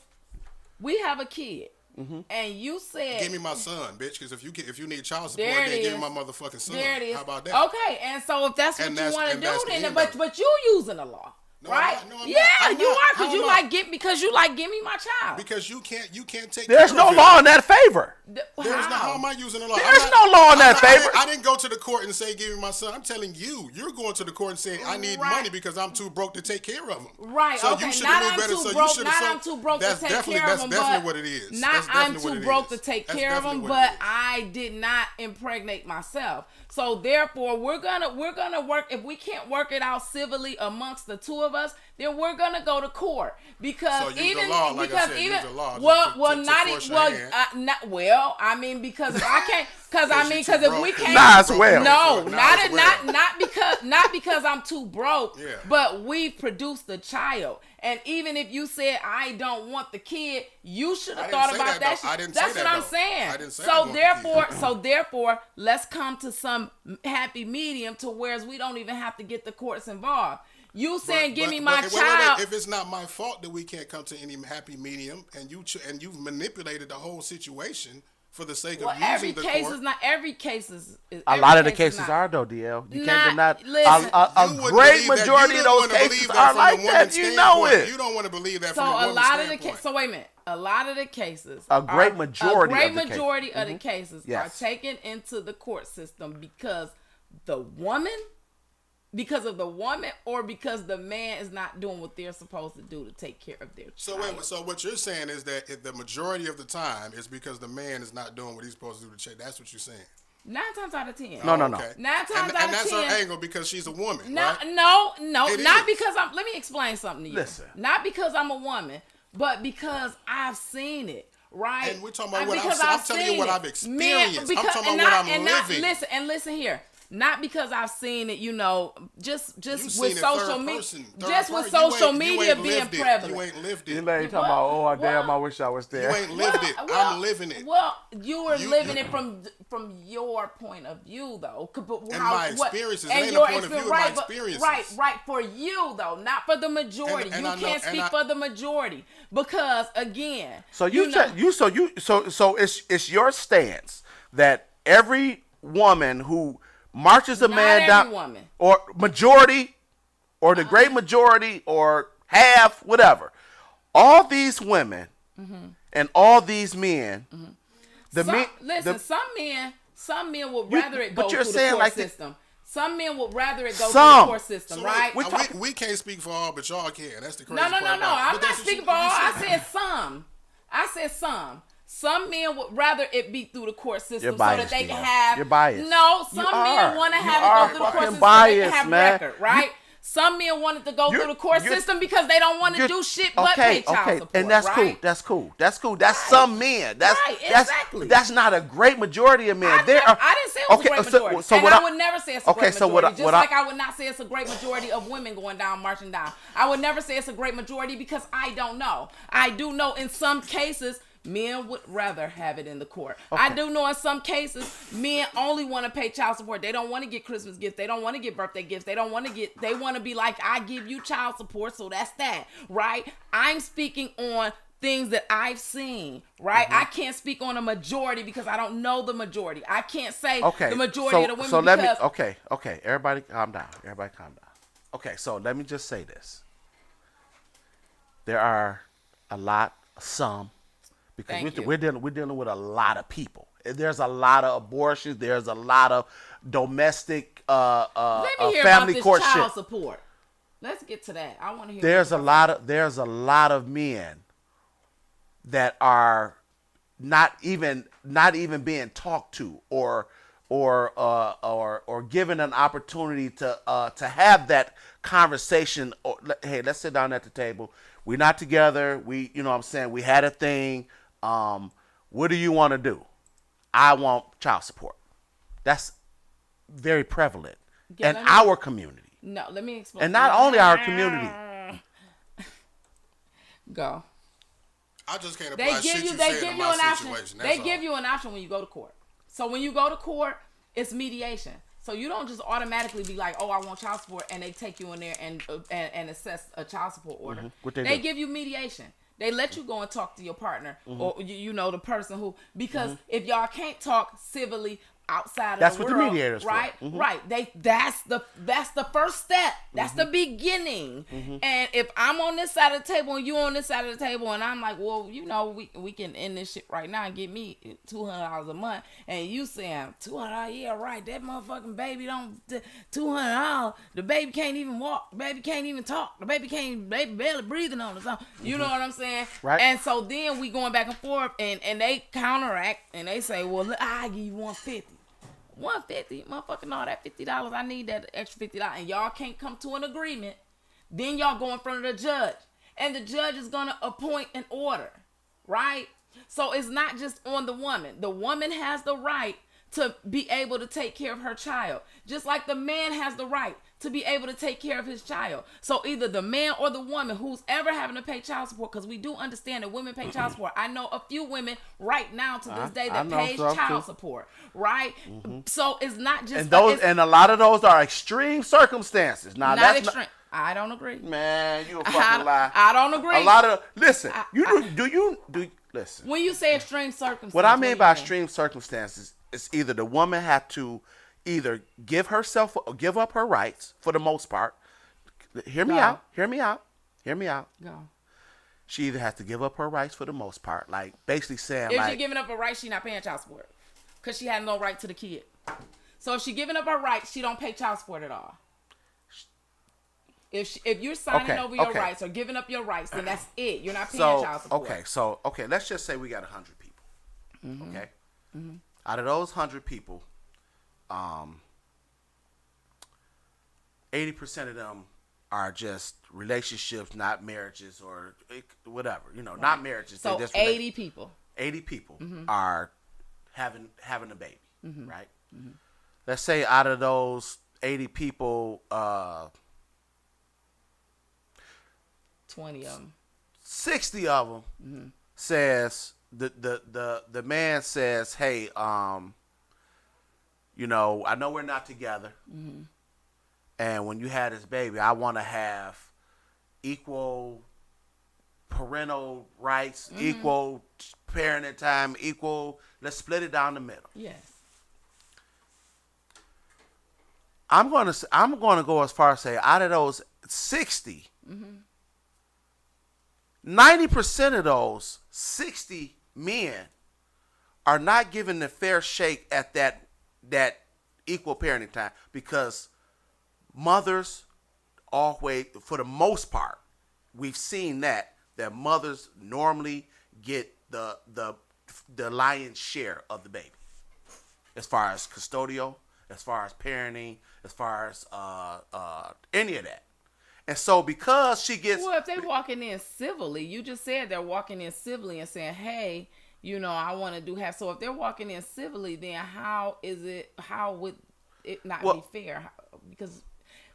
we have a kid, Mm-hmm. and you said Give me my son, bitch. Because if you need child support, There it then give is. me my motherfucking son. there it is. How about that? Okay, and so if that's what And you that's- want to and that's do, the then end but of it. but you using the law, No, I'm right? not. No, I'm not. Yeah, I'm you not. are How because you am I? like give me my child. Because you can't take. There's care no of it. law in that favor. How am I using the law? There's no law in that favor. I didn't go to the court and say, give me my son. I'm telling you, you're going to the court and saying, I need Right. money because I'm too broke to take care of him. Right, So okay. you should Not have knew I'm better. too So broke. you should Not I'm have. too broke to That's take definitely care of them. that's definitely but what it is. Not That's I'm definitely too what it broke is. to take That's care of definitely them, what but it is. I did not impregnate myself. So therefore, we're gonna work. If we can't work it out civilly amongst the two of us, then we're gonna go to court because So use the even law, like I because said, even use the law to- well to- well to not force e- your well hand. not well I mean because if I can't because I you mean too because if broke. we can't Nah, as well. no Nah, not as well. not because I'm too broke, Yeah. but we've produced a child. And even if you said I don't want the kid, you should I have didn't thought say about that, that. though. I didn't That's say what that, I'm though. saying. I didn't say I want the Therefore, let's come to some happy medium to whereas we don't even have to get the courts involved. You saying give me But- my wait, child. If it's not my fault that we can't come to any happy medium, and you've manipulated the whole situation for the sake Well, of using every the case court. is not. Every case is. A lot of the cases are though, DL. You can't deny. Listen, A You wouldn't great believe that. majority You of don't those wanna cases believe that are from like the that. woman's You know standpoint. it. You don't want to believe that So from the a woman's lot of the standpoint. so wait a minute. A lot of the cases, A great are- majority a great of the cases. majority of the cases Yes. are taken into the court system because of the woman, or because the man is not doing what they're supposed to do to take care of their child. So what you're saying is that the majority of the time is because the man is not doing what he's supposed to do to check. That's what you're saying. 9 times out of 10. No. 9 times out of 10. And that's her angle because she's a woman, No, right? no, It not is. because I'm. Let me explain something to you. Listen. Not because I'm a woman, but because I've seen it. Right? And we're talking about what Because I'm telling you seen what it. I've experienced. I'm talking and about what not- I'm and not- living. Listen here. Not because I've seen it, just You've with seen it social third media, person, just with third person. social You media ain't being lived it. prevalent. You ain't lived it. You lady You talking about, oh damn, what? I wish I was there. You ain't lived it. I'm living it. Well, you were You- living it from your point of view, though. And my experiences. It and ain't your a point of view, right, my but- experiences. Right, for you though, not for the majority. And You I know- can't and speak I- for the majority because again. So know, it's your stance that every woman who marches a Not man every down, woman. or majority, or the great majority, or half, whatever, all these women and all these men, some men would rather it go but you're through saying the court like this- system. Some men would rather it go through Some. the court system, So right? we can't speak for all, but y'all can. That's the crazy No. part. about it. I'm But not that's what speaking you- for all. you I said. said some. Some men would rather it be through the court system You're so biased, that they can Neil. have. You're biased. No, You some are. men want to You have are it go through the court fucking system so they biased, can have man. record, right? Some men want it to go You're- through the court you're- system because they don't want to do shit but pay child support. And that's right? cool. That's cool. That's some men. That's Right, exactly. That's not a great majority of men. I didn't say it was a great majority. So and what I would never say it's a great so majority. what Just like I would not say it's a great majority of women going down, marching down. I would never say it's a great majority because I don't know. I do know in some cases, men would rather have it in the court. I do know in some cases, men only want to pay child support. They don't want to get Christmas gifts. They don't want to get birthday gifts. They want to be like, I give you child support, so that's that, right? I'm speaking on things that I've seen, right? I can't speak on a majority because I don't know the majority. I can't say the majority of the women because... Okay. Everybody calm down. Okay, so let me just say this. There are some, because we're dealing with a lot of people. There's a lot of abortions. There's a lot of domestic Let me hear family about this court child shit. support. Let's get to that. I want to hear. There's a lot of men that are not even being talked to or given an opportunity to have that conversation. Or, hey, let's sit down at the table. We're not together. We had a thing. What do you want to do? I want child support. That's very prevalent in our community. No, let me explain. And not only our community. Go. I just can't They apply give shit you. you They said give in you my an option. situation. They give you an option when you go to court. So when you go to court, it's mediation. So you don't just automatically be like, "Oh, I want child support," and they take you in there and assess a child support order. What they do? give you mediation. They let you go and talk to your partner or the person who, because if y'all can't talk civilly outside of That's the what the world, mediator's for. right? Right. That's the first step. That's the beginning. And if I'm on this side of the table and you on this side of the table, and I'm like, well, we can end this shit right now and get me $200 a month, and you saying $200, yeah, right? That motherfucking baby don't $200. The baby can't even walk. The baby can't even talk. The baby barely breathing on the song. You know what I'm saying? Right. And so then we going back and forth, and they counteract and they say, well, look, I give you $150. $150, motherfucking no, that $50. I need that extra $50, and y'all can't come to an agreement. Then y'all go in front of the judge, and the judge is gonna appoint an order, right? So it's not just on the woman. The woman has the right to be able to take care of her child, just like the man has the right to be able to take care of his child. So either the man or the woman who's ever having to pay child support, because we do understand that women pay child support. I know a few women right now to this day that pays child support, right? So it's not just and a lot of those are extreme circumstances. Now not extreme. I don't agree. Man, you a fucking lie. I don't agree. A lot of listen. Listen? When you say extreme circumstances, What I mean by extreme circumstances is either the woman had to either give up her rights for the most part. Hear me out. Go. She either has to give up her rights for the most part, like basically saying, If like, she's giving up her rights, she's not paying child support because she had no right to the kid. So if she's giving up her rights, she don't pay child support at all. If you're signing over your rights or giving up your rights, then that's it. You're not paying child support. Okay. Let's just say we got 100 people. Mm-hmm. Okay. Mm-hmm. Out of those 100 people, 80% of them are just relationships, not marriages or whatever. Right. Not marriages. So 80 people. 80 people are having a baby, right? Mm-hmm. Let's say out of those 80 people, 20 of them, 60 of them says the man says, hey, I know we're not together. Mm-hmm. And when you had this baby, I want to have equal parental rights, equal parenting time, let's split it down the middle. Yes. I'm gonna go as far as say out of those 60, 90% of those 60 men are not given the fair shake at that equal parenting time because mothers always, for the most part, we've seen that mothers normally get the lion's share of the baby, as far as custodial, as far as parenting, as far as any of that. And so because she gets... Well, if they're walking in civilly, you just said they're walking in civilly and saying, hey, I want to have... So if they're walking in civilly, then how would it not be fair? Because...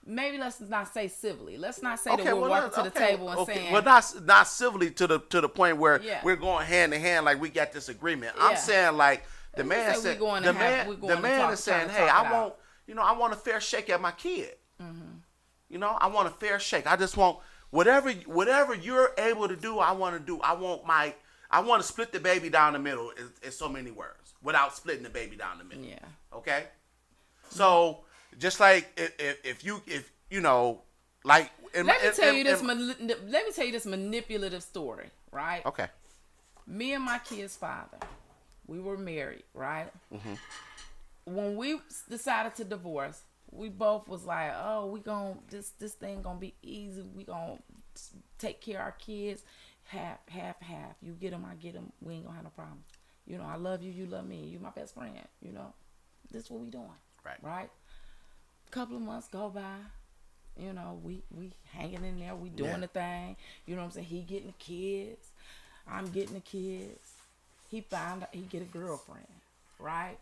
Maybe let's not say civilly. Let's not say that we're walking to the table and saying... Well, not civilly to the point where we're going hand in hand like we got this agreement. Yeah. I'm saying like the man said... The man is saying, hey, I want a fair shake at my kid. Mm-hmm. I want a fair shake. I just want... Whatever you're able to do, I want to do. I want to split the baby down the middle in so many words without splitting the baby down the middle. Yeah. Okay? So... Just like if like let me tell you this manipulative story, right? Okay. Me and my kid's father, we were married, right? Mm-hmm. When we decided to divorce, we both was like, oh, this thing gonna be easy. We gonna take care of our kids, half. You get them, I get them. We ain't gonna have no problem. I love you, you love me. You my best friend. This is what we doing, right? Couple of months go by, we hanging in there, we doing the thing, you know what I'm saying? He getting the kids, I'm getting the kids. He found out he get a girlfriend, right?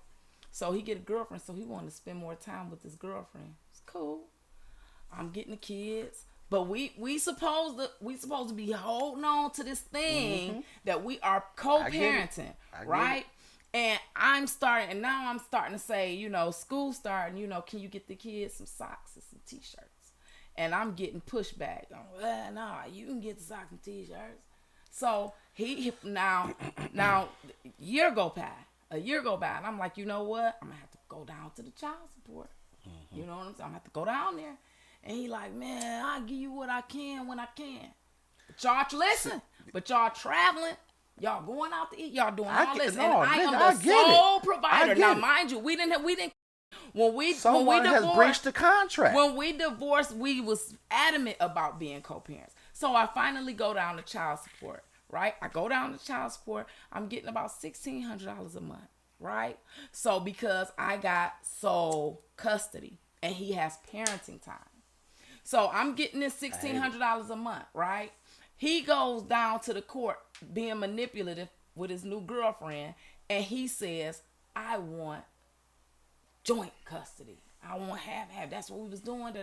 So he get a girlfriend, so he wanted to spend more time with his girlfriend. It's cool. I'm getting the kids, but we supposed to be holding on to this thing that we are co-parenting, right? And I'm starting to say, school starting, can you get the kids some socks and some t-shirts? And I'm getting pushback. No, you can get the socks and t-shirts. So now a year go by, and I'm like, you know what? I'm gonna have to go down to the child support. Mm-hmm. You know what I'm saying? I'm gonna have to go down there. And he like, man, I'll give you what I can when I can. But y'all listen, but y'all traveling. Y'all going out to eat. Y'all doing all this, and I am the sole provider. Now, mind you, we didn't. Someone has breached the contract. When we divorced, we was adamant about being co-parents. So I finally go down to child support. Right, I go down to child support. I'm getting about $1,600 a month. Right, so because I got sole custody and he has parenting time, so I'm getting this $1,600 a month. Right. He goes down to the court being manipulative with his new girlfriend, and he says, I want joint custody. I want half. That's what we was doing.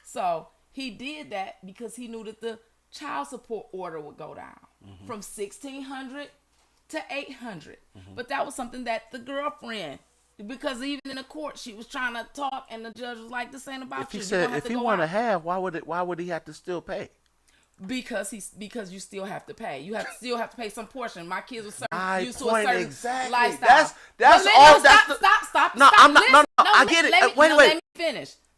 So he did that because he knew that the child support order would go down from $1,600 to $800. But that was something that the girlfriend because even in the court, she was trying to talk, and the judge was like, "This ain't about If you." he You said gonna have if to he go want to out." have, why would he have to still pay? Because you still have to pay. You still have to pay some portion. My kids were My used to a point certain exactly. lifestyle. That's But all. Stop. No, I'm not. Listen. No. I get it. Wait.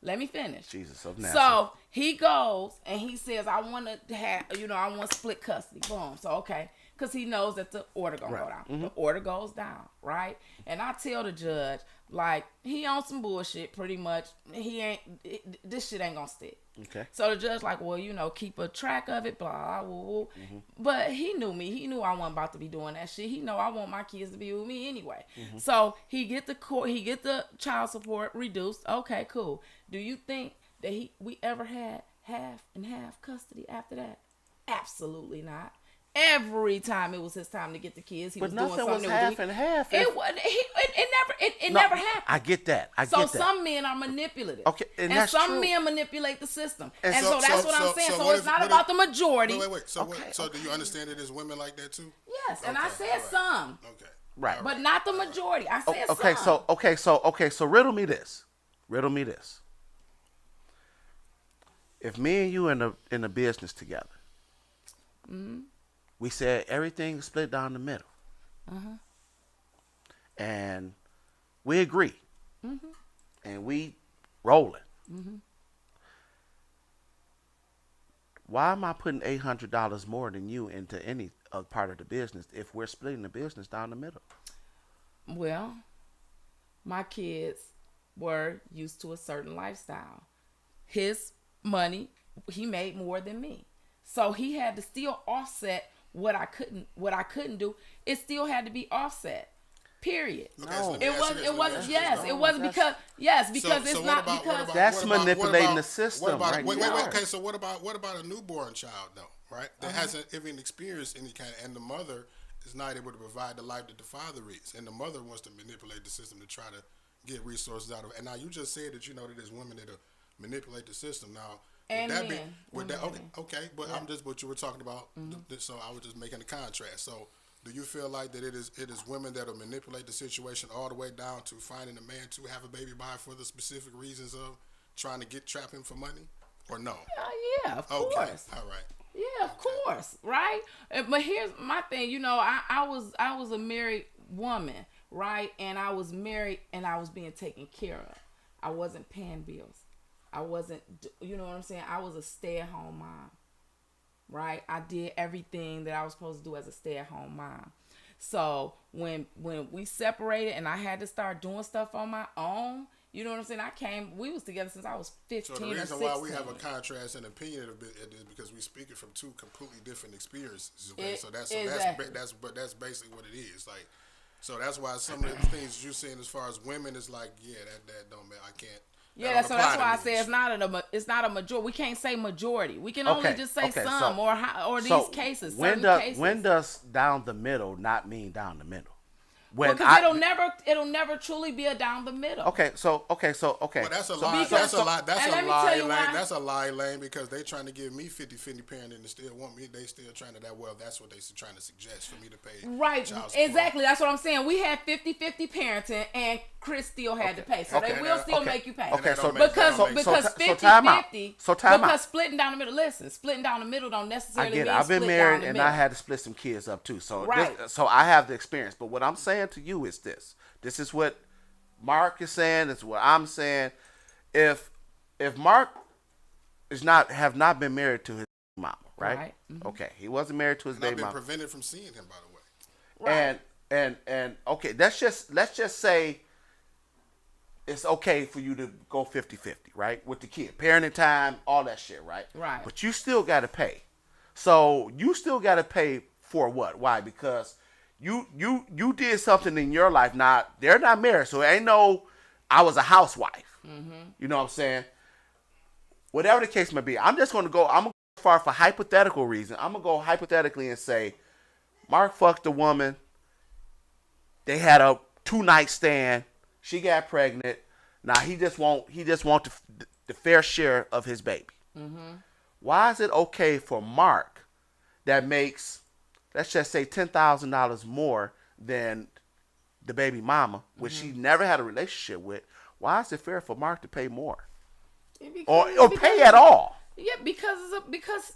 Let me finish. Jesus of Nazareth. So he goes and he says, "I want to have, I want split custody." Boom. So okay, because he knows that the order gonna go down. The order goes down, right? And I tell the judge, like, he on some bullshit, pretty much. This shit ain't gonna stick. Okay. So the judge like, well, keep a track of it, blah, woo. But he knew me. He knew I wasn't about to be doing that shit. He know I want my kids to be with me anyway. So he get the child support reduced. Okay, cool. Do you think that we ever had half and half custody after that? Absolutely not. Every time it was his time to get the kids, he was doing something. But nothing was half and half. It wasn't. It never happened. I get that. So some men are manipulative. Okay, and that's some true. men manipulate the system. And And so that's what I'm saying. So it's not about the majority. Wait. So do you understand that there's women like that too? Yes, and I said all right. some, Okay. Right. but not the majority. I said Okay. So riddle me this. If me and you in a business together, we said everything is split down the middle, and we agree, and we rolling. Why am I putting $800 more than you into any part of the business if we're splitting the business down the middle? Well, my kids were used to a certain lifestyle. His money, he made more than me, so he had to still offset what I couldn't do. It still had to be offset. Period. Okay, so It wasn't because it's not because That's manipulating the system. Wait. Okay, so what about a newborn child though, right? That hasn't even experienced any kind, and the mother is not able to provide the life that the father is, and the mother wants to manipulate the system to try to get resources out of it. And now you just said that that there's women that manipulate the system. Now, and would that men. be would that okay? But I'm just what you were talking about. So I was just making a contrast. So. Do you feel like that it is women that will manipulate the situation all the way down to finding a man to have a baby by for the specific reasons of trying to trap him for money, or no? Yeah, of Okay, course. all right. Yeah, of course, right? But here's my thing. I was a married woman, right? And I was married, and I was being taken care of. I wasn't paying bills. I wasn't. You know what I'm saying? I was a stay-at-home mom. Right, I did everything that I was supposed to do as a stay-at-home mom. So when we separated and I had to start doing stuff on my own, you know what I'm saying? We was together since I was 15 or 16. So the reason why we have a contrast and opinion of it is because we speak it from two completely different experiences. Okay, that's basically what it is. Like, so that's why some of the things you're saying as far as women is like, yeah, that don't matter. I can't. Yeah, so that's why I say it's not a majority. We can't say majority. We can only just say some or these cases. When does down the middle not mean down the middle? Because it'll never truly be a down the middle. Okay. Well, that's a lie. That's a lie, Lane, because they trying to give me 50-50 parenting and still want me. They still trying to that's what they trying to suggest for me to pay. Right. Child support. Exactly. That's what I'm saying. We had 50-50 parenting, and Chris still had to pay, so they will still make you pay. Okay. So because 50-50. So time out. Because splitting down the middle. Listen, splitting down the middle don't necessarily mean I've been split married down the and middle. I had to split some kids up too. So right. So I have the experience. But what I'm saying to you is this. This is what Mark is saying. This is what I'm saying. If Mark have not been married to his mama, right? Mm-hmm. Okay, he wasn't married to his baby mama. I've been prevented from seeing him, by the way. Right. And okay, let's just say it's okay for you to go 50-50, right? With the kid, parenting time, all that shit, right? Right. But you still got to pay. So you still got to pay for what? Why? Because you did something in your life. Now, they're not married, so it ain't no, I was a housewife. Mm-hmm. You know what I'm saying? Whatever the case may be, I'm going to go far for hypothetical reason. I'm going to go hypothetically and say, Mark fucked a woman. They had a 2-night stand. She got pregnant. Now, he just want the fair share of his baby. Mm-hmm. Why is it okay for Mark that makes, let's just say, $10,000 more than the baby mama, which she never had a relationship with, why is it fair for Mark to pay more? Or pay at all? Yeah, because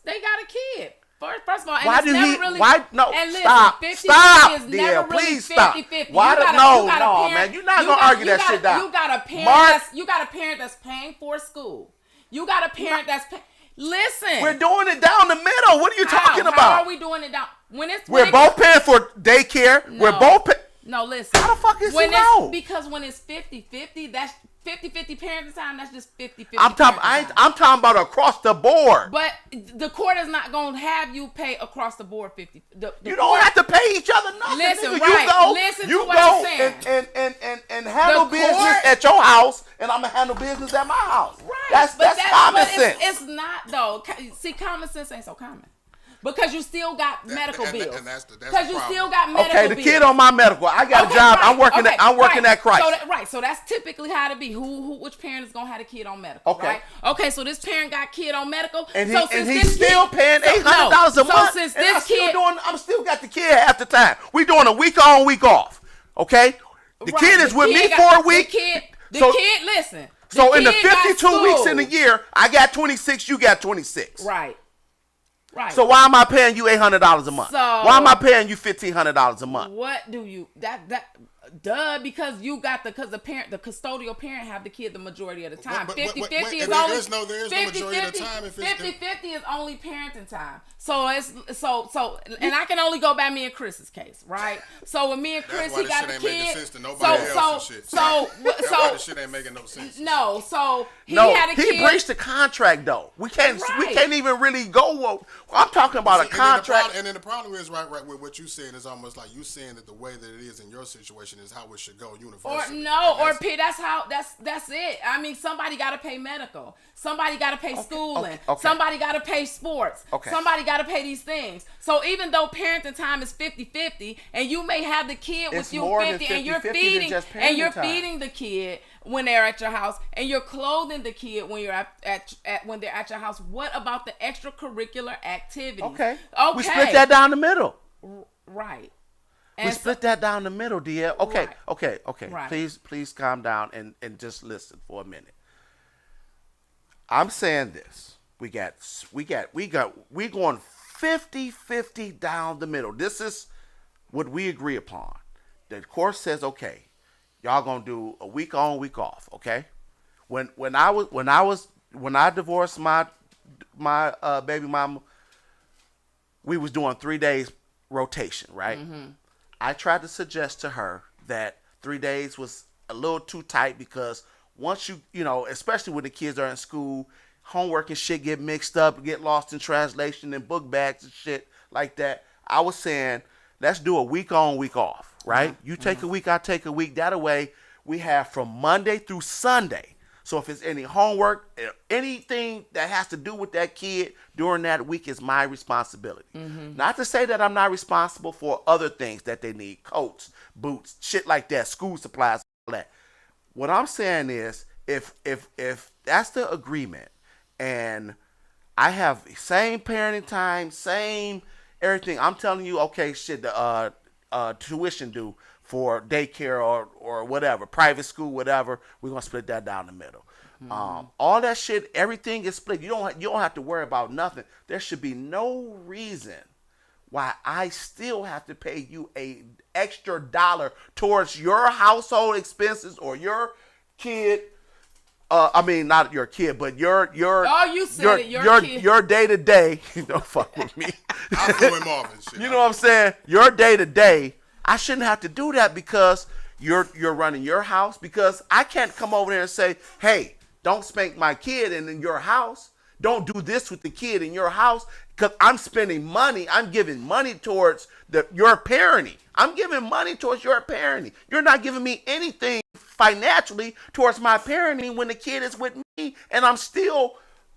they got a kid. First of all, and why it's do never he? really, Why no? And listen, Stop! 50-50 Stop! is Dear, never really please stop. 50-50. Why? You gotta- No, you gotta no, parent- man. You're not you gonna got- argue you that got- shit down. You got a parent. Mark, You got a parent that's paying for school. You got a parent that's paying. Listen, we're doing it down the middle. What are you talking about? How are we doing it down? We're both paying for daycare. No. We're both paying. No, listen. How the fuck is when it no? Because when it's 50-50, that's 50-50 parenting time. That's just 50-50. I'm talking about across the board. But the court is not going to have you pay across the board 50. You don't have to pay each other nothing. Listen, nigga. right. Listen to what I'm saying. And handle business at your house, and I'm gonna handle business at my house. Right. That's common but sense. It's not though. See, common sense ain't so common. Because you still got medical bills. Because you still got medical bills. Okay, the kid on my medical. I got a job. Right, I'm working at Christ. So that's typically how it be. Which parent is gonna have a kid on medical? Okay. Right? Okay, so this parent got kid on medical. And he's still paying $800 a month. So since and this kid, I'm still got the kid half the time. We doing a week on, week off. Okay. The kid is with me for a week. The kid, listen. So in the 52 weeks in a year, I got 26. You got 26. Right. Right. So why am I paying you $800 a month? So why am I paying you $1,500 a month? What do you because you got the custodial parent have the kid the majority of the time. 50-50 is only there is no majority of the time. 50-50 is only parenting time. So it's so and I can only go by me and Chris's case, right? So with me and Chris, he got the kid. So shit ain't making no sense. No, so he had a kid. He breached the contract though. We can't even really go. I'm talking about a contract. And then the problem is right with what you saying is almost like you saying that the way that it is in your situation is how it should go universally. That's it. I mean, somebody got to pay medical. Somebody got to pay schooling. Okay. Somebody got to pay sports. Okay. Somebody got to pay these things. So even though parenting time is 50-50 and you may have the kid with you 50 and you're feeding the kid when they're at your house and you're clothing the kid when you're when they're at your house, what about the extracurricular activities? Okay. We split that down the middle. Right. We split that down the middle, DL. Okay, right. okay. Right. Please calm down and just listen for a minute. I'm saying this. We going 50-50 down the middle. This is what we agree upon. The court says, okay, y'all gonna do a week on, week off, okay? When I divorced my baby mama, we was doing 3 days rotation, right? Mm-hmm. I tried to suggest to her that 3 days was a little too tight because once you know, especially when the kids are in school, homework and shit get mixed up, get lost in translation and book bags and shit like that. I was saying, let's do a week on, week off, right? Mm-hmm. You take a week, I take a week. That way we have from Monday through Sunday. So if it's any homework, anything that has to do with that kid during that week is my responsibility. Mm-hmm. Not to say that I'm not responsible for other things that they need, coats, boots, shit like that, school supplies, all that. What I'm saying is, if that's the agreement, and I have same parenting time, same everything, I'm telling you, okay, shit, the tuition due for daycare or whatever, private school, whatever, we're gonna split that down the middle. Mm-hmm. All that shit, everything is split. You don't have to worry about nothing. There should be no reason why I still have to pay you a extra dollar towards your household expenses or your kid. I mean, not your kid, but your day to day. Don't fuck with me. I threw him off and shit. You know what I'm saying? Your day to day. I shouldn't have to do that because you're running your house. Because I can't come over there and say, hey, don't spank my kid in your house. Don't do this with the kid in your house. Because I'm spending money. I'm giving money towards your parenting. I'm giving money towards your parenting. You're not giving me anything financially towards my parenting when the kid is with me. And I'm still,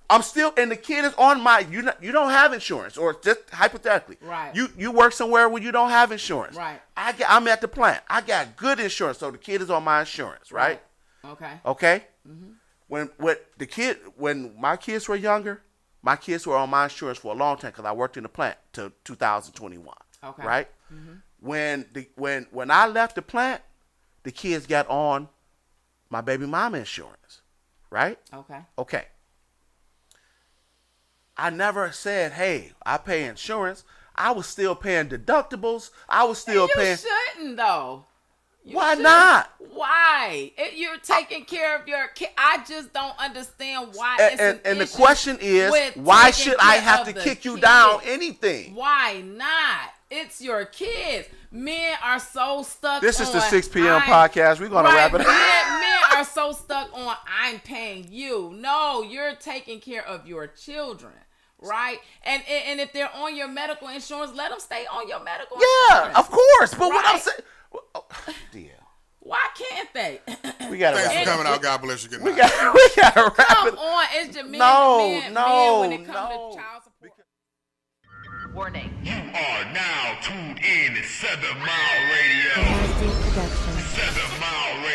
and the kid is on you don't have insurance, or just hypothetically, right? You work somewhere where you don't have insurance, right? I'm at the plant. I got good insurance, so the kid is on my insurance, right? Okay. Mm-hmm. When my kids were younger, my kids were on my insurance for a long time because I worked in the plant till 2021. Okay. Right. Mm-hmm. When I left the plant, the kids got on my baby mama insurance, right? Okay. I never said, hey, I pay insurance. I was still paying deductibles. I was still paying. You shouldn't, though. Why not? Why? You're taking care of your kid. I just don't understand why. And the question is, why should I have to kick you down anything? Why not? It's your kids. Men are so stuck. This is the 6 p.m. podcast. We're gonna wrap it up. Men are so stuck on I'm paying you. No, you're taking care of your children. Right? And if they're on your medical insurance, let them stay on your medical insurance. Yeah, of course. But what I'm saying, dear. Why can't they? We gotta Thanks wrap for coming it. out. God bless you. Good night. We gotta wrap Come it. on, it's just men. No. Men when it comes to child support. Warning. You are now tuned in to 7 Mile Radio. 7 Mile Radio.